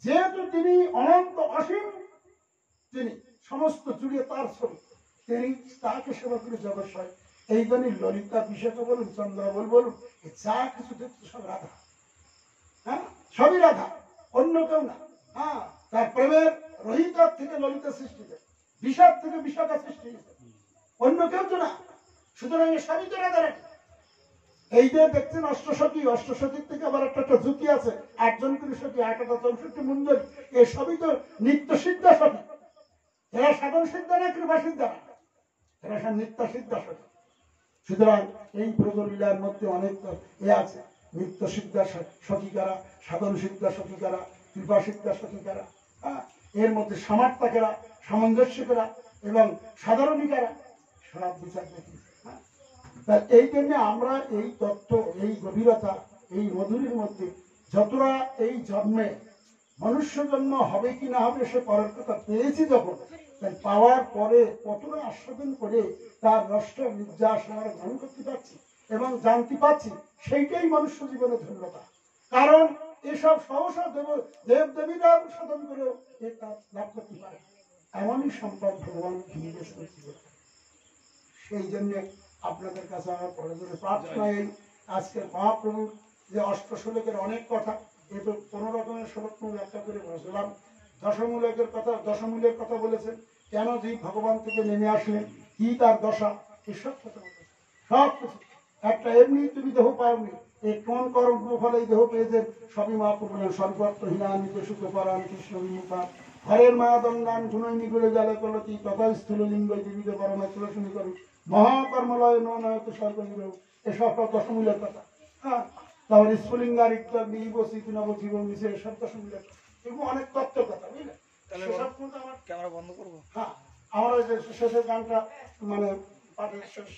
যেহেতু তিনি অনন্ত অসীম, তিনি সমস্ত জুড়ে তার ছবি, তিনি তাকে সেবা করে জগৎ হয়। এই জন্য ললিতা বিশাখ বলুন, চন্দ্রাবল বলুন, যা কিছু দেখছো সব রাধা। হ্যাঁ, সবই রাধা, অন্য কেউ না। হ্যাঁ, তার প্রেমের রহিতার থেকে ললিতা সৃষ্টি হয়েছে, বিষাদ থেকে বিশাখা সৃষ্টি হয়েছে, অন্য কেউ তো না। সুতরাং সবই তো রাধা। এই যে দেখছেন অষ্টসখী, অষ্টসখীর থেকে আবার একটা যুক্তি আছে, একজন করে সখী, 864 মন্ডলী, এই সবই তো নিত্য সিদ্ধা সখী। এরা সাধন সিদ্ধা না, কৃপা সিদ্ধা না, এরা সব নিত্য সিদ্ধা সখী। সুতরাং এই ব্রজলীলার মধ্যে অনেক এ আছে, নিত্য সিদ্ধা সখীকারা, সাধন সিদ্ধা সখীকারা, কৃপা সিদ্ধা সখীকারা। হ্যাঁ, এর মধ্যে সামার্থকেরা, সামঞ্জস্যকেরা এবং সাধারণিকারা সব বিচার দেখি। এই জন্য আমরা এই তত্ত্ব, এই গভীরতা, এই মধুরীর মধ্যে যতটা এই জন্মে মনুষ্য জন্ম হবে কি না হবে সে পরের কথা, পেয়েছি যখন, তাই পাওয়ার পরে কতটা আস্বাদন করে তার রস নির্যাস আমরা গ্রহণ করতে পারছি এবং জানতে পারছি, সেইটাই মনুষ্য জীবনে ধন্যতা। কারণ এসব সহসা দেব দেবীরা সাধন করেও এ কাজ লাভ করতে পারে, এমনই সম্পদ ভগবান দিয়ে গেছেন। সেই জন্য আপনাদের কাছে আমার প্রয়োজনে প্রার্থনা, এই আজকের মহাপ্রভু যে অষ্টশ্লোকের অনেক কথা, এ তো 15 রকমের শ্লোক ব্যাখ্যা করে বসলাম। দশমূলের কথা বলেছেন, কেন জীব ভগবান থেকে নেমে আসলেন, কি তার দশা, এসব কথা বলেছেন। সব কিছু একটা এমনি তুমি দেহ পাওনি, এই কোন কর্ম ফলে এই দেহ পেয়েছে সবই মহাপ্রভু সর্বত্র হীনানিত সুখ পরাণ কৃষ্ণ বিমুখা হরের মায়া দণ্ডান গুণই নিগুড়ে জালে কলতি তথা স্থূল লিঙ্গ জীবিত পরমে তুলসী করু মহাকর্মলয় নয়ত সর্বজীব, এসব দশমূলের কথা। হ্যাঁ, তারপরে স্ফুলিঙ্গার ইত্যাদি বসিত নবজীব মিশে সব দশমূলের কথা, এগুলো অনেক তত্ত্ব কথা, বুঝলে? তাহলে সেসব কিন্তু আমার ক্যামেরা বন্ধ করবো। হ্যাঁ, আমার ওই যে শেষের গানটা মানে পাঠের শেষ।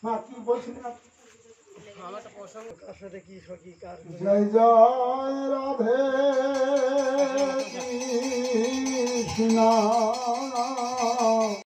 মা কি বলছিলেন আপনি? জয় জয় রাধে কৃষ্ণ